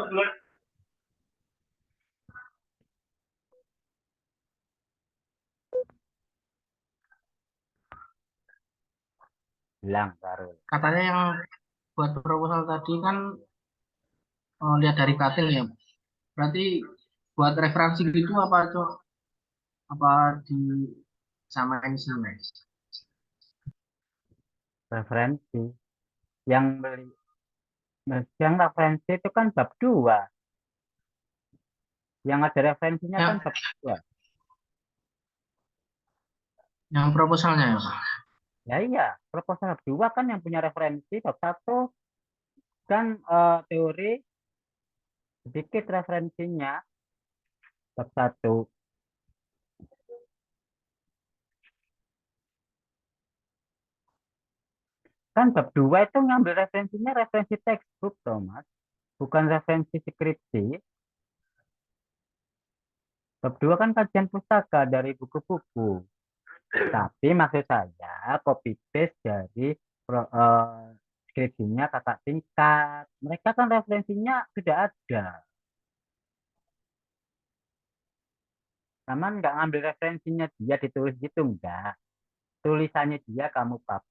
Bilang Zarul. Katanya yang buat proposal tadi kan lihat dari katil ya. Berarti buat referensi gitu apa Cok? Apa di samain sama? Referensi. Yang beli yang referensi itu kan bab 2. Yang ada referensinya kan bab 2. Yang proposalnya ya Pak. Ya iya, proposal bab 2 kan yang punya referensi, bab 1 kan teori sedikit referensinya. Bab 1. Kan bab 2 itu ngambil referensinya referensi textbook, Thomas. Bukan referensi skripsi. Bab 2 kan kajian pustaka dari buku-buku. Tapi maksud saya copy paste dari skripsinya kakak tingkat. Mereka kan referensinya sudah ada. Taman nggak ngambil referensinya dia ditulis gitu enggak. Tulisannya dia kamu paste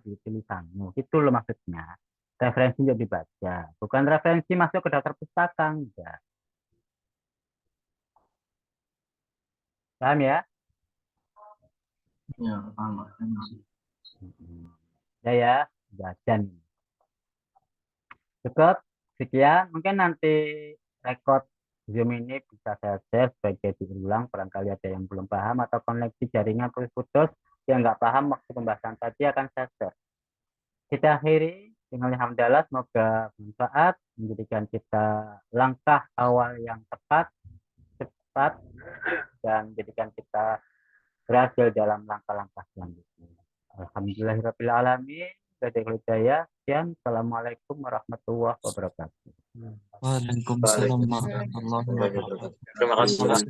di tulisanmu. Itu loh maksudnya. Referensi jadi dibaca. Bukan referensi masuk ke daftar pustaka enggak. Paham ya? Ya, paham Pak. Ya, jajan. Cukup. Sekian. Mungkin nanti rekod Zoom ini bisa saya share sebagai diulang. Barangkali ada yang belum paham atau koneksi jaringan putus-putus. Yang nggak paham waktu pembahasan tadi akan saya share. Kita akhiri dengan alhamdulillah, semoga bermanfaat, menjadikan kita langkah awal yang tepat, cepat, dan menjadikan kita berhasil dalam langkah-langkah selanjutnya. Alhamdulillahirrahmanirrahim. Sekian. Assalamualaikum warahmatullahi wabarakatuh. Waalaikumsalam warahmatullahi wabarakatuh. Terima kasih.